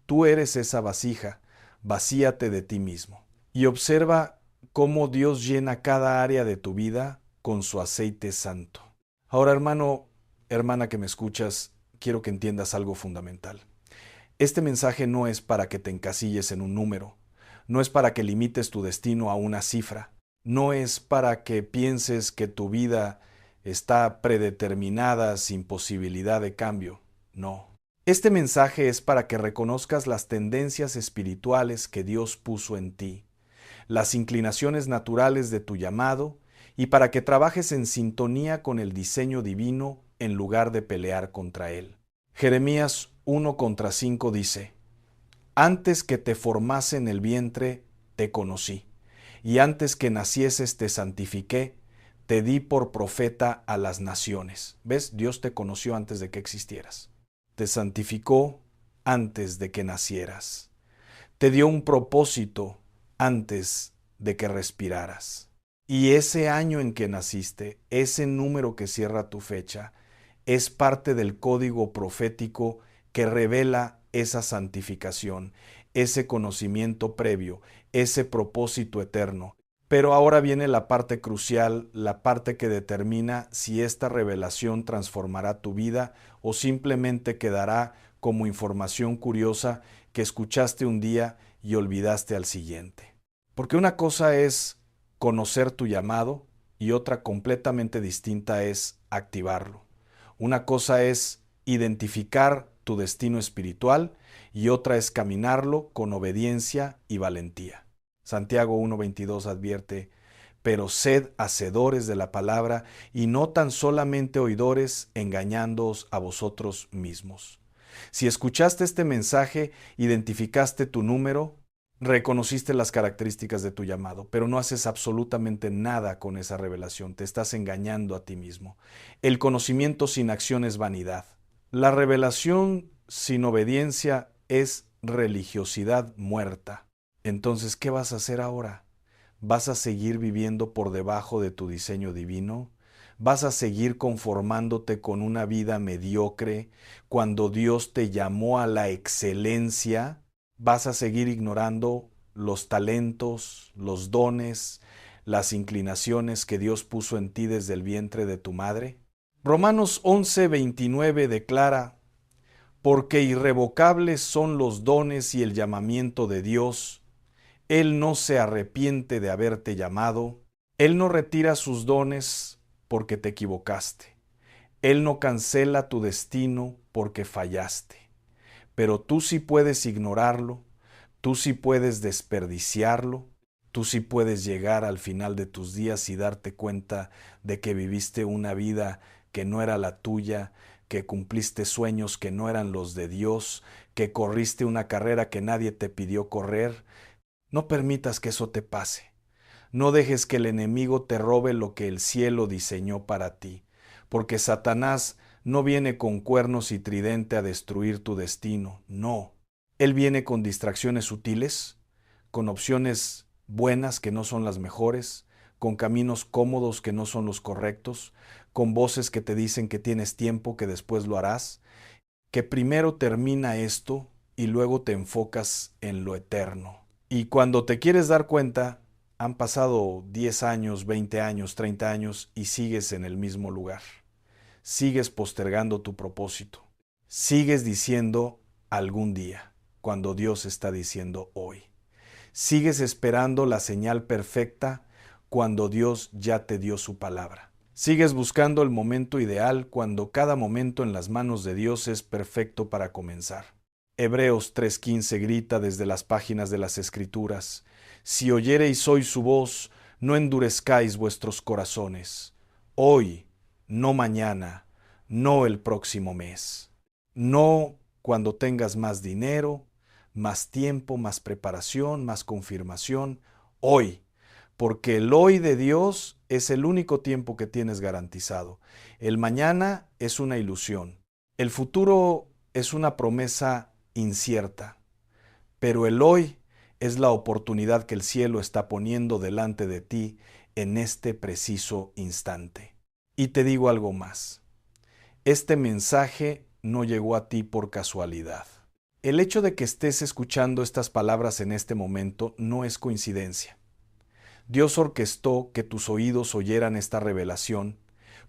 Tú eres esa vasija, vacíate de ti mismo. Y observa cómo Dios llena cada área de tu vida con su aceite santo. Ahora, hermano, hermana que me escuchas, quiero que entiendas algo fundamental. Este mensaje no es para que te encasilles en un número, no es para que limites tu destino a una cifra. No es para que pienses que tu vida está predeterminada sin posibilidad de cambio. No. Este mensaje es para que reconozcas las tendencias espirituales que Dios puso en ti, las inclinaciones naturales de tu llamado, y para que trabajes en sintonía con el diseño divino en lugar de pelear contra él. Jeremías 1:5 dice: antes que te formase en el vientre, te conocí. Y antes que nacieses te santifiqué, te di por profeta a las naciones. ¿Ves? Dios te conoció antes de que existieras. te santificó antes de que nacieras, te dio un propósito antes de que respiraras. Y ese año en que naciste, ese número que cierra tu fecha, es parte del código profético que revela esa santificación, ese conocimiento previo, ese propósito eterno. Pero ahora viene la parte crucial, la parte que determina si esta revelación transformará tu vida o simplemente quedará como información curiosa que escuchaste un día y olvidaste al siguiente. Porque una cosa es conocer tu llamado y otra completamente distinta es activarlo. Una cosa es identificar tu destino espiritual y otra es caminarlo con obediencia y valentía. Santiago 1:22 advierte: pero sed hacedores de la palabra y no tan solamente oidores, engañándoos a vosotros mismos. Si escuchaste este mensaje, identificaste tu número, reconociste las características de tu llamado, pero no haces absolutamente nada con esa revelación, te estás engañando a ti mismo. El conocimiento sin acción es vanidad. La revelación sin obediencia es religiosidad muerta. Entonces, ¿qué vas a hacer ahora? ¿Vas a seguir viviendo por debajo de tu diseño divino? ¿Vas a seguir conformándote con una vida mediocre cuando Dios te llamó a la excelencia? ¿Vas a seguir ignorando los talentos, los dones, las inclinaciones que Dios puso en ti desde el vientre de tu madre? Romanos 11:29 declara: porque irrevocables son los dones y el llamamiento de Dios. Él no se arrepiente de haberte llamado. Él no retira sus dones porque te equivocaste. Él no cancela tu destino porque fallaste. Pero tú sí puedes ignorarlo, tú sí puedes desperdiciarlo, tú sí puedes llegar al final de tus días y darte cuenta de que viviste una vida que no era la tuya, que cumpliste sueños que no eran los de Dios, que corriste una carrera que nadie te pidió correr. No permitas que eso te pase. No dejes que el enemigo te robe lo que el cielo diseñó para ti, porque Satanás no viene con cuernos y tridente a destruir tu destino, no. Él viene con distracciones sutiles, con opciones buenas que no son las mejores, con caminos cómodos que no son los correctos, con voces que te dicen que tienes tiempo, que después lo harás, que primero termina esto y luego te enfocas en lo eterno. Y cuando te quieres dar cuenta, han pasado 10 años, 20 años, 30 años y sigues en el mismo lugar. Sigues postergando tu propósito. Sigues diciendo algún día, cuando Dios está diciendo hoy. Sigues esperando la señal perfecta cuando Dios ya te dio su palabra. Sigues buscando el momento ideal cuando cada momento en las manos de Dios es perfecto para comenzar. Hebreos 3:15 grita desde las páginas de las Escrituras: si oyereis hoy su voz, no endurezcáis vuestros corazones. Hoy, no mañana, no el próximo mes. No cuando tengas más dinero, más tiempo, más preparación, más confirmación. Hoy, porque el hoy de Dios es el único tiempo que tienes garantizado. El mañana es una ilusión. El futuro es una promesa incierta. Pero el hoy es la oportunidad que el cielo está poniendo delante de ti en este preciso instante. Y te digo algo más. Este mensaje no llegó a ti por casualidad. El hecho de que estés escuchando estas palabras en este momento no es coincidencia. Dios orquestó que tus oídos oyeran esta revelación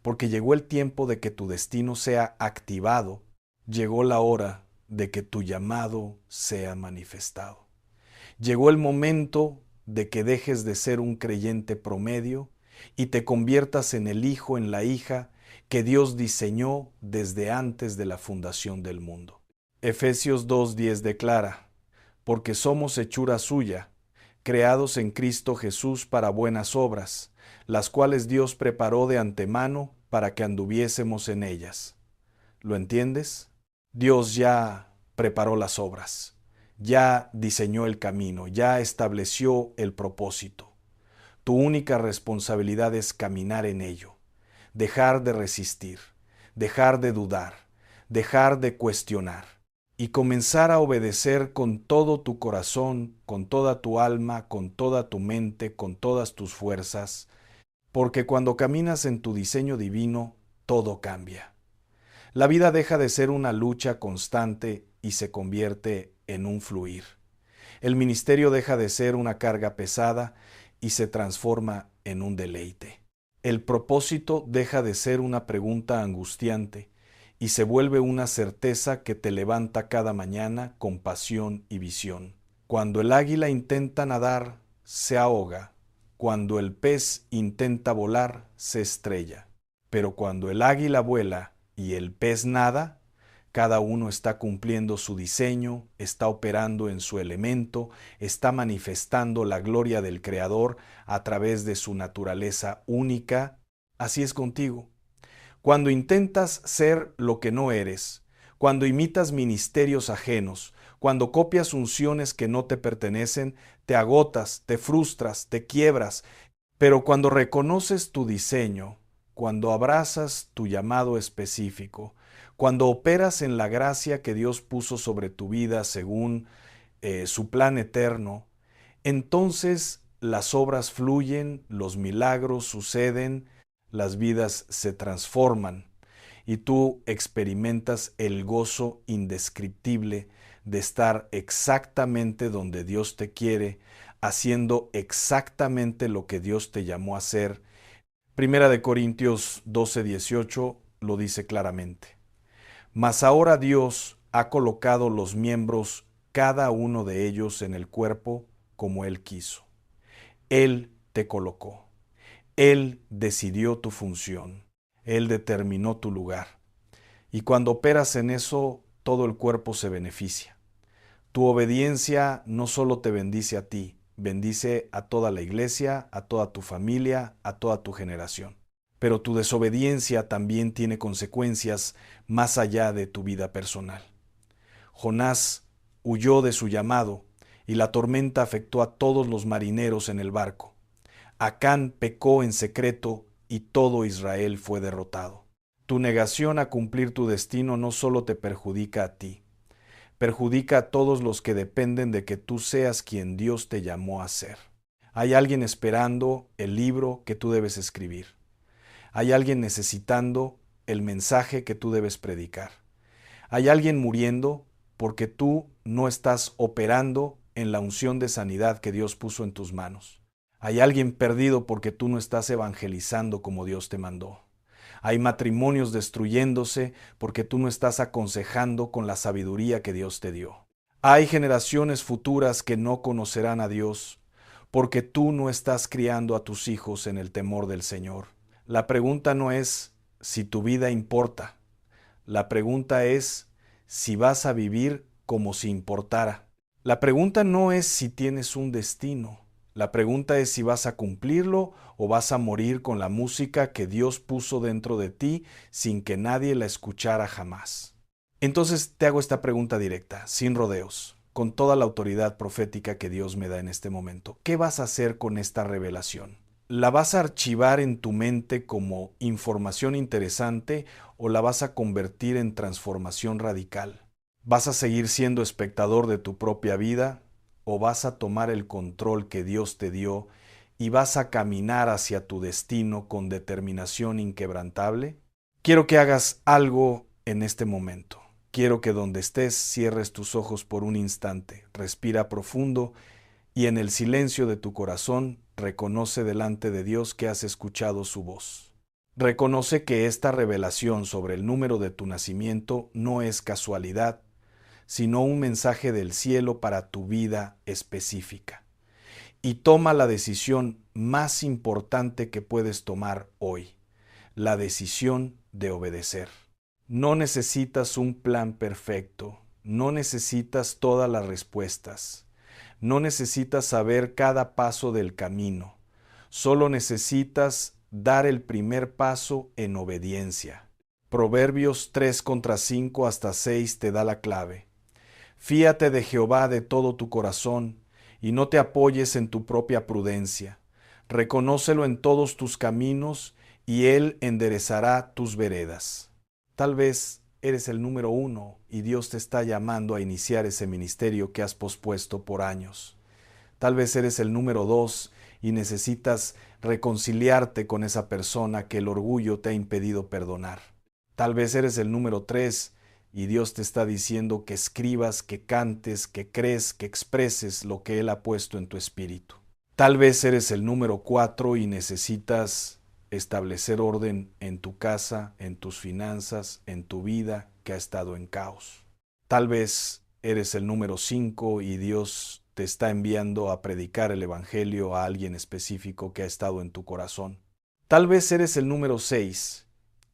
porque llegó el tiempo de que tu destino sea activado, llegó la hora de que tu llamado sea manifestado. Llegó el momento de que dejes de ser un creyente promedio y te conviertas en el hijo, en la hija que Dios diseñó desde antes de la fundación del mundo. Efesios 2:10 declara: porque somos hechura suya, creados en Cristo Jesús para buenas obras, las cuales Dios preparó de antemano para que anduviésemos en ellas. ¿Lo entiendes? Dios ya preparó las obras, ya diseñó el camino, ya estableció el propósito. Tu única responsabilidad es caminar en ello, dejar de resistir, dejar de dudar, dejar de cuestionar y comenzar a obedecer con todo tu corazón, con toda tu alma, con toda tu mente, con todas tus fuerzas, porque cuando caminas en tu diseño divino, todo cambia. La vida deja de ser una lucha constante y se convierte en un fluir. El ministerio deja de ser una carga pesada y se transforma en un deleite. El propósito deja de ser una pregunta angustiante y se vuelve una certeza que te levanta cada mañana con pasión y visión. Cuando el águila intenta nadar, se ahoga. Cuando el pez intenta volar, se estrella. Pero cuando el águila vuela y el pez nada, cada uno está cumpliendo su diseño, está operando en su elemento, está manifestando la gloria del Creador a través de su naturaleza única. Así es contigo. Cuando intentas ser lo que no eres, cuando imitas ministerios ajenos, cuando copias unciones que no te pertenecen, te agotas, te frustras, te quiebras. Pero cuando reconoces tu diseño, cuando abrazas tu llamado específico, cuando operas en la gracia que Dios puso sobre tu vida según su plan eterno, entonces las obras fluyen, los milagros suceden, las vidas se transforman y tú experimentas el gozo indescriptible de estar exactamente donde Dios te quiere, haciendo exactamente lo que Dios te llamó a hacer. Primera de Corintios 12:18 lo dice claramente. Mas ahora Dios ha colocado los miembros, cada uno de ellos, en el cuerpo como Él quiso. Él te colocó. Él decidió tu función. Él determinó tu lugar. Y cuando operas en eso, todo el cuerpo se beneficia. Tu obediencia no solo te bendice a ti, bendice a toda la iglesia, a toda tu familia, a toda tu generación. Pero tu desobediencia también tiene consecuencias más allá de tu vida personal. Jonás huyó de su llamado y la tormenta afectó a todos los marineros en el barco. Acán pecó en secreto y todo Israel fue derrotado. Tu negación a cumplir tu destino no solo te perjudica a ti, perjudica a todos los que dependen de que tú seas quien Dios te llamó a ser. Hay alguien esperando el libro que tú debes escribir. Hay alguien necesitando el mensaje que tú debes predicar. Hay alguien muriendo porque tú no estás operando en la unción de sanidad que Dios puso en tus manos. Hay alguien perdido porque tú no estás evangelizando como Dios te mandó. Hay matrimonios destruyéndose porque tú no estás aconsejando con la sabiduría que Dios te dio. Hay generaciones futuras que no conocerán a Dios porque tú no estás criando a tus hijos en el temor del Señor. La pregunta no es si tu vida importa. La pregunta es si vas a vivir como si importara. La pregunta no es si tienes un destino. La pregunta es si vas a cumplirlo o vas a morir con la música que Dios puso dentro de ti sin que nadie la escuchara jamás. Entonces te hago esta pregunta directa, sin rodeos, con toda la autoridad profética que Dios me da en este momento. ¿Qué vas a hacer con esta revelación? ¿La vas a archivar en tu mente como información interesante o la vas a convertir en transformación radical? ¿Vas a seguir siendo espectador de tu propia vida o vas a tomar el control que Dios te dio y vas a caminar hacia tu destino con determinación inquebrantable? Quiero que hagas algo en este momento. Quiero que donde estés cierres tus ojos por un instante, respira profundo y en el silencio de tu corazón reconoce delante de Dios que has escuchado su voz. Reconoce que esta revelación sobre el número de tu nacimiento no es casualidad, sino un mensaje del cielo para tu vida específica. Y toma la decisión más importante que puedes tomar hoy, la decisión de obedecer. No necesitas un plan perfecto, no necesitas todas las respuestas, no necesitas saber cada paso del camino, solo necesitas dar el primer paso en obediencia. Proverbios 3:5 hasta 6 te da la clave. Fíate de Jehová de todo tu corazón, y no te apoyes en tu propia prudencia. Reconócelo en todos tus caminos, y Él enderezará tus veredas. Tal vez eres el número 1 y Dios te está llamando a iniciar ese ministerio que has pospuesto por años. Tal vez eres el número 2 y necesitas reconciliarte con esa persona que el orgullo te ha impedido perdonar. Tal vez eres el número 3 y Dios te está diciendo que escribas, que cantes, que crees, que expreses lo que Él ha puesto en tu espíritu. Tal vez eres el número 4 y necesitas establecer orden en tu casa, en tus finanzas, en tu vida que ha estado en caos. Tal vez eres el número 5 y Dios te está enviando a predicar el Evangelio a alguien específico que ha estado en tu corazón. Tal vez eres el número 6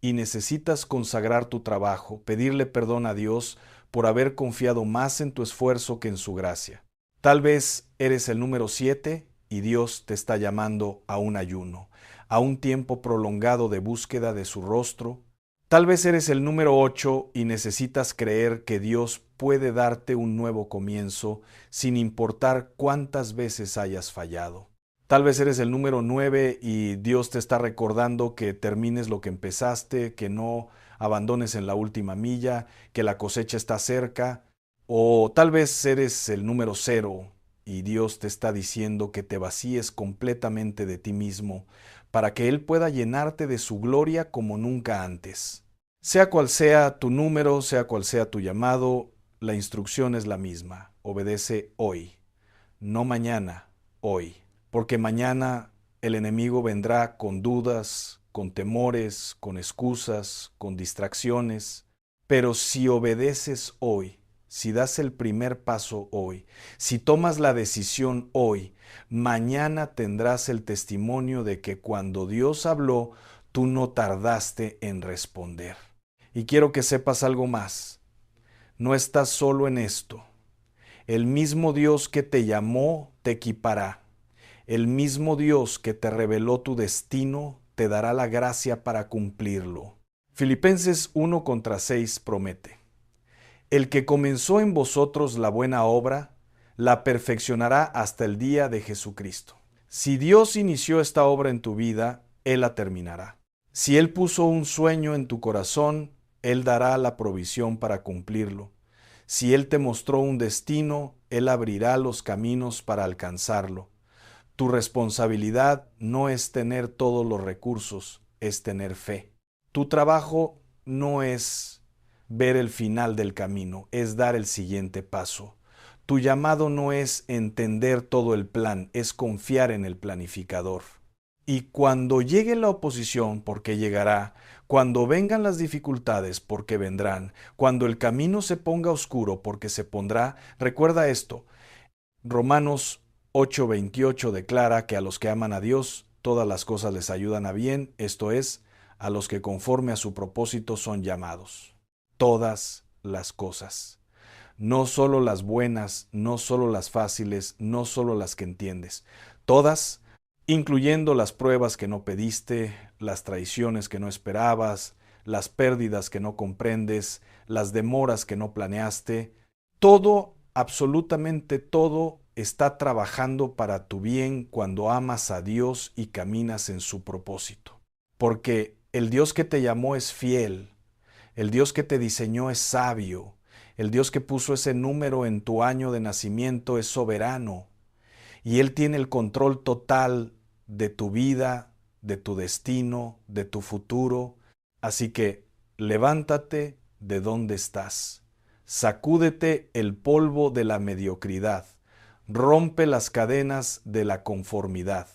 y necesitas consagrar tu trabajo, pedirle perdón a Dios por haber confiado más en tu esfuerzo que en su gracia. Tal vez eres el número 7 y Dios te está llamando a un ayuno, a un tiempo prolongado de búsqueda de su rostro. Tal vez eres el número 8 y necesitas creer que Dios puede darte un nuevo comienzo sin importar cuántas veces hayas fallado. Tal vez eres el número 9 y Dios te está recordando que termines lo que empezaste, que no abandones en la última milla, que la cosecha está cerca. O tal vez eres el número 0 y Dios te está diciendo que te vacíes completamente de ti mismo para que Él pueda llenarte de su gloria como nunca antes. Sea cual sea tu número, sea cual sea tu llamado, la instrucción es la misma. Obedece hoy, no mañana, hoy. Porque mañana el enemigo vendrá con dudas, con temores, con excusas, con distracciones. Pero si obedeces hoy, si das el primer paso hoy, si tomas la decisión hoy, mañana tendrás el testimonio de que cuando Dios habló, tú no tardaste en responder. Y quiero que sepas algo más. No estás solo en esto. El mismo Dios que te llamó te equipará. El mismo Dios que te reveló tu destino te dará la gracia para cumplirlo. Filipenses 1:6 promete: El que comenzó en vosotros la buena obra, la perfeccionará hasta el día de Jesucristo. Si Dios inició esta obra en tu vida, Él la terminará. Si Él puso un sueño en tu corazón, Él dará la provisión para cumplirlo. Si Él te mostró un destino, Él abrirá los caminos para alcanzarlo. Tu responsabilidad no es tener todos los recursos, es tener fe. Tu trabajo no es ver el final del camino, es dar el siguiente paso. Tu llamado no es entender todo el plan, es confiar en el planificador. Y cuando llegue la oposición, porque llegará, cuando vengan las dificultades, porque vendrán, cuando el camino se ponga oscuro, porque se pondrá, recuerda esto. Romanos 8:28 declara que a los que aman a Dios, todas las cosas les ayudan a bien, esto es, a los que conforme a su propósito son llamados. Todas las cosas. No solo las buenas, no solo las fáciles, no solo las que entiendes. Todas, incluyendo las pruebas que no pediste, las traiciones que no esperabas, las pérdidas que no comprendes, las demoras que no planeaste. Todo, absolutamente todo, está trabajando para tu bien cuando amas a Dios y caminas en su propósito. Porque el Dios que te llamó es fiel, el Dios que te diseñó es sabio, el Dios que puso ese número en tu año de nacimiento es soberano, y Él tiene el control total de tu vida, de tu destino, de tu futuro. Así que levántate de donde estás, sacúdete el polvo de la mediocridad, rompe las cadenas de la conformidad,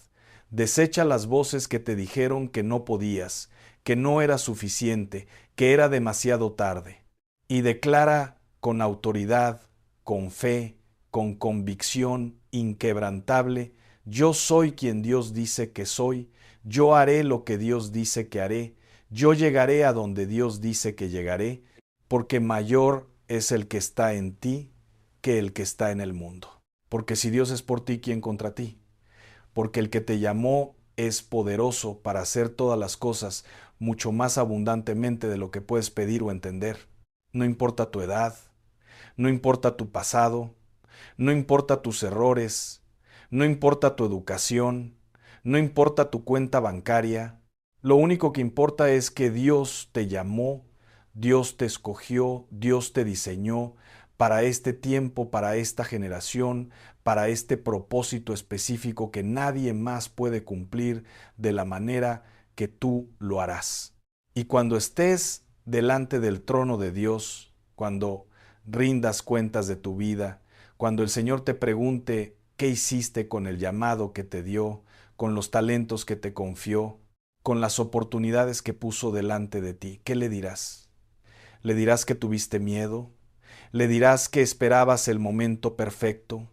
desecha las voces que te dijeron que no podías, que no era suficiente, que era demasiado tarde, y declara con autoridad, con fe, con convicción inquebrantable: yo soy quien Dios dice que soy, yo haré lo que Dios dice que haré, yo llegaré a donde Dios dice que llegaré, porque mayor es el que está en ti que el que está en el mundo. Porque si Dios es por ti, ¿quién contra ti? Porque el que te llamó es poderoso para hacer todas las cosas mucho más abundantemente de lo que puedes pedir o entender. No importa tu edad, no importa tu pasado, no importa tus errores, no importa tu educación, no importa tu cuenta bancaria. Lo único que importa es que Dios te llamó, Dios te escogió, Dios te diseñó para este tiempo, para esta generación, para este propósito específico que nadie más puede cumplir de la manera que tú lo harás. Y cuando estés delante del trono de Dios, cuando rindas cuentas de tu vida, cuando el Señor te pregunte qué hiciste con el llamado que te dio, con los talentos que te confió, con las oportunidades que puso delante de ti, ¿qué le dirás? ¿Le dirás que tuviste miedo? ¿Le dirás que esperabas el momento perfecto?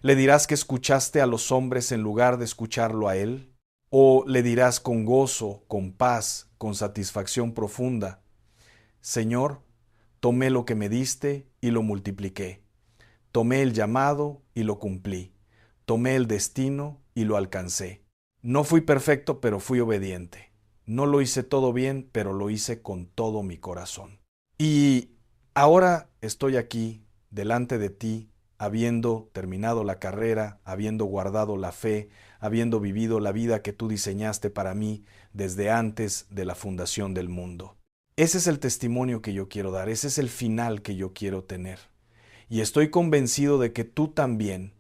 ¿Le dirás que escuchaste a los hombres en lugar de escucharlo a Él? ¿O le dirás con gozo, con paz, con satisfacción profunda: Señor, tomé lo que me diste y lo multipliqué. Tomé el llamado y lo cumplí. Tomé el destino y lo alcancé. No fui perfecto, pero fui obediente. No lo hice todo bien, pero lo hice con todo mi corazón. Y ahora estoy aquí, delante de ti, habiendo terminado la carrera, habiendo guardado la fe, habiendo vivido la vida que tú diseñaste para mí desde antes de la fundación del mundo. Ese es el testimonio que yo quiero dar, ese es el final que yo quiero tener. Y estoy convencido de que tú también,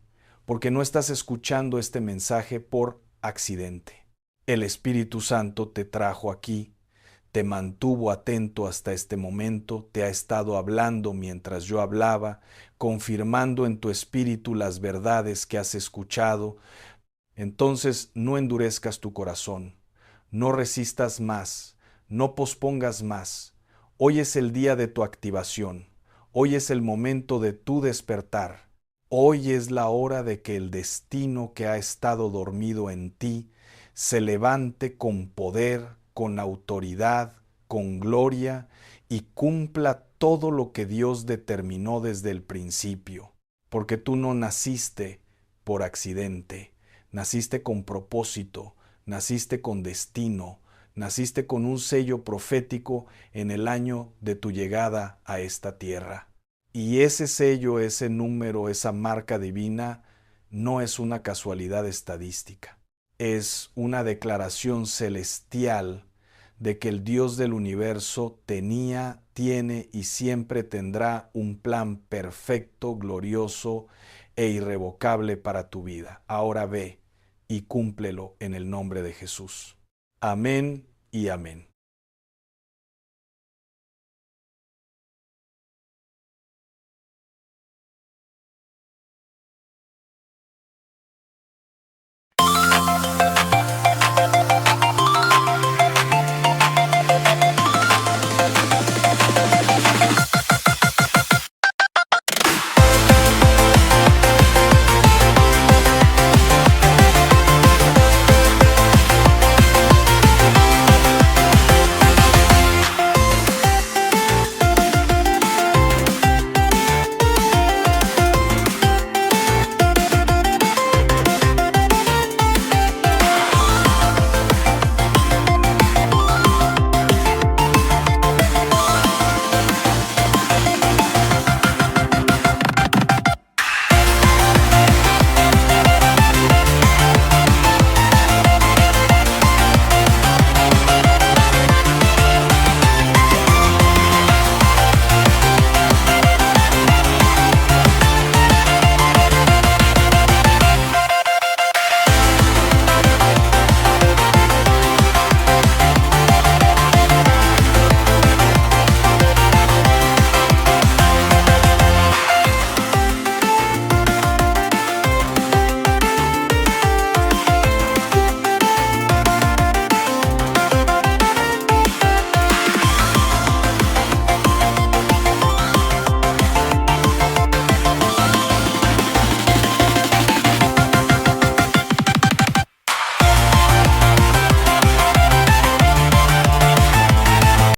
porque no estás escuchando este mensaje por accidente. El Espíritu Santo te trajo aquí, te mantuvo atento hasta este momento, te ha estado hablando mientras yo hablaba, confirmando en tu espíritu las verdades que has escuchado. Entonces no endurezcas tu corazón, no resistas más, no pospongas más. Hoy es el día de tu activación, hoy es el momento de tu despertar, hoy es la hora de que el destino que ha estado dormido en ti se levante con poder, con autoridad, con gloria y cumpla todo lo que Dios determinó desde el principio, porque tú no naciste por accidente. Naciste con propósito, naciste con destino, naciste con un sello profético en el año de tu llegada a esta tierra. Y ese sello, ese número, esa marca divina, no es una casualidad estadística. Es una declaración celestial de que el Dios del universo tenía, tiene y siempre tendrá un plan perfecto, glorioso e irrevocable para tu vida. Ahora ve y cúmplelo en el nombre de Jesús. Amén y amén.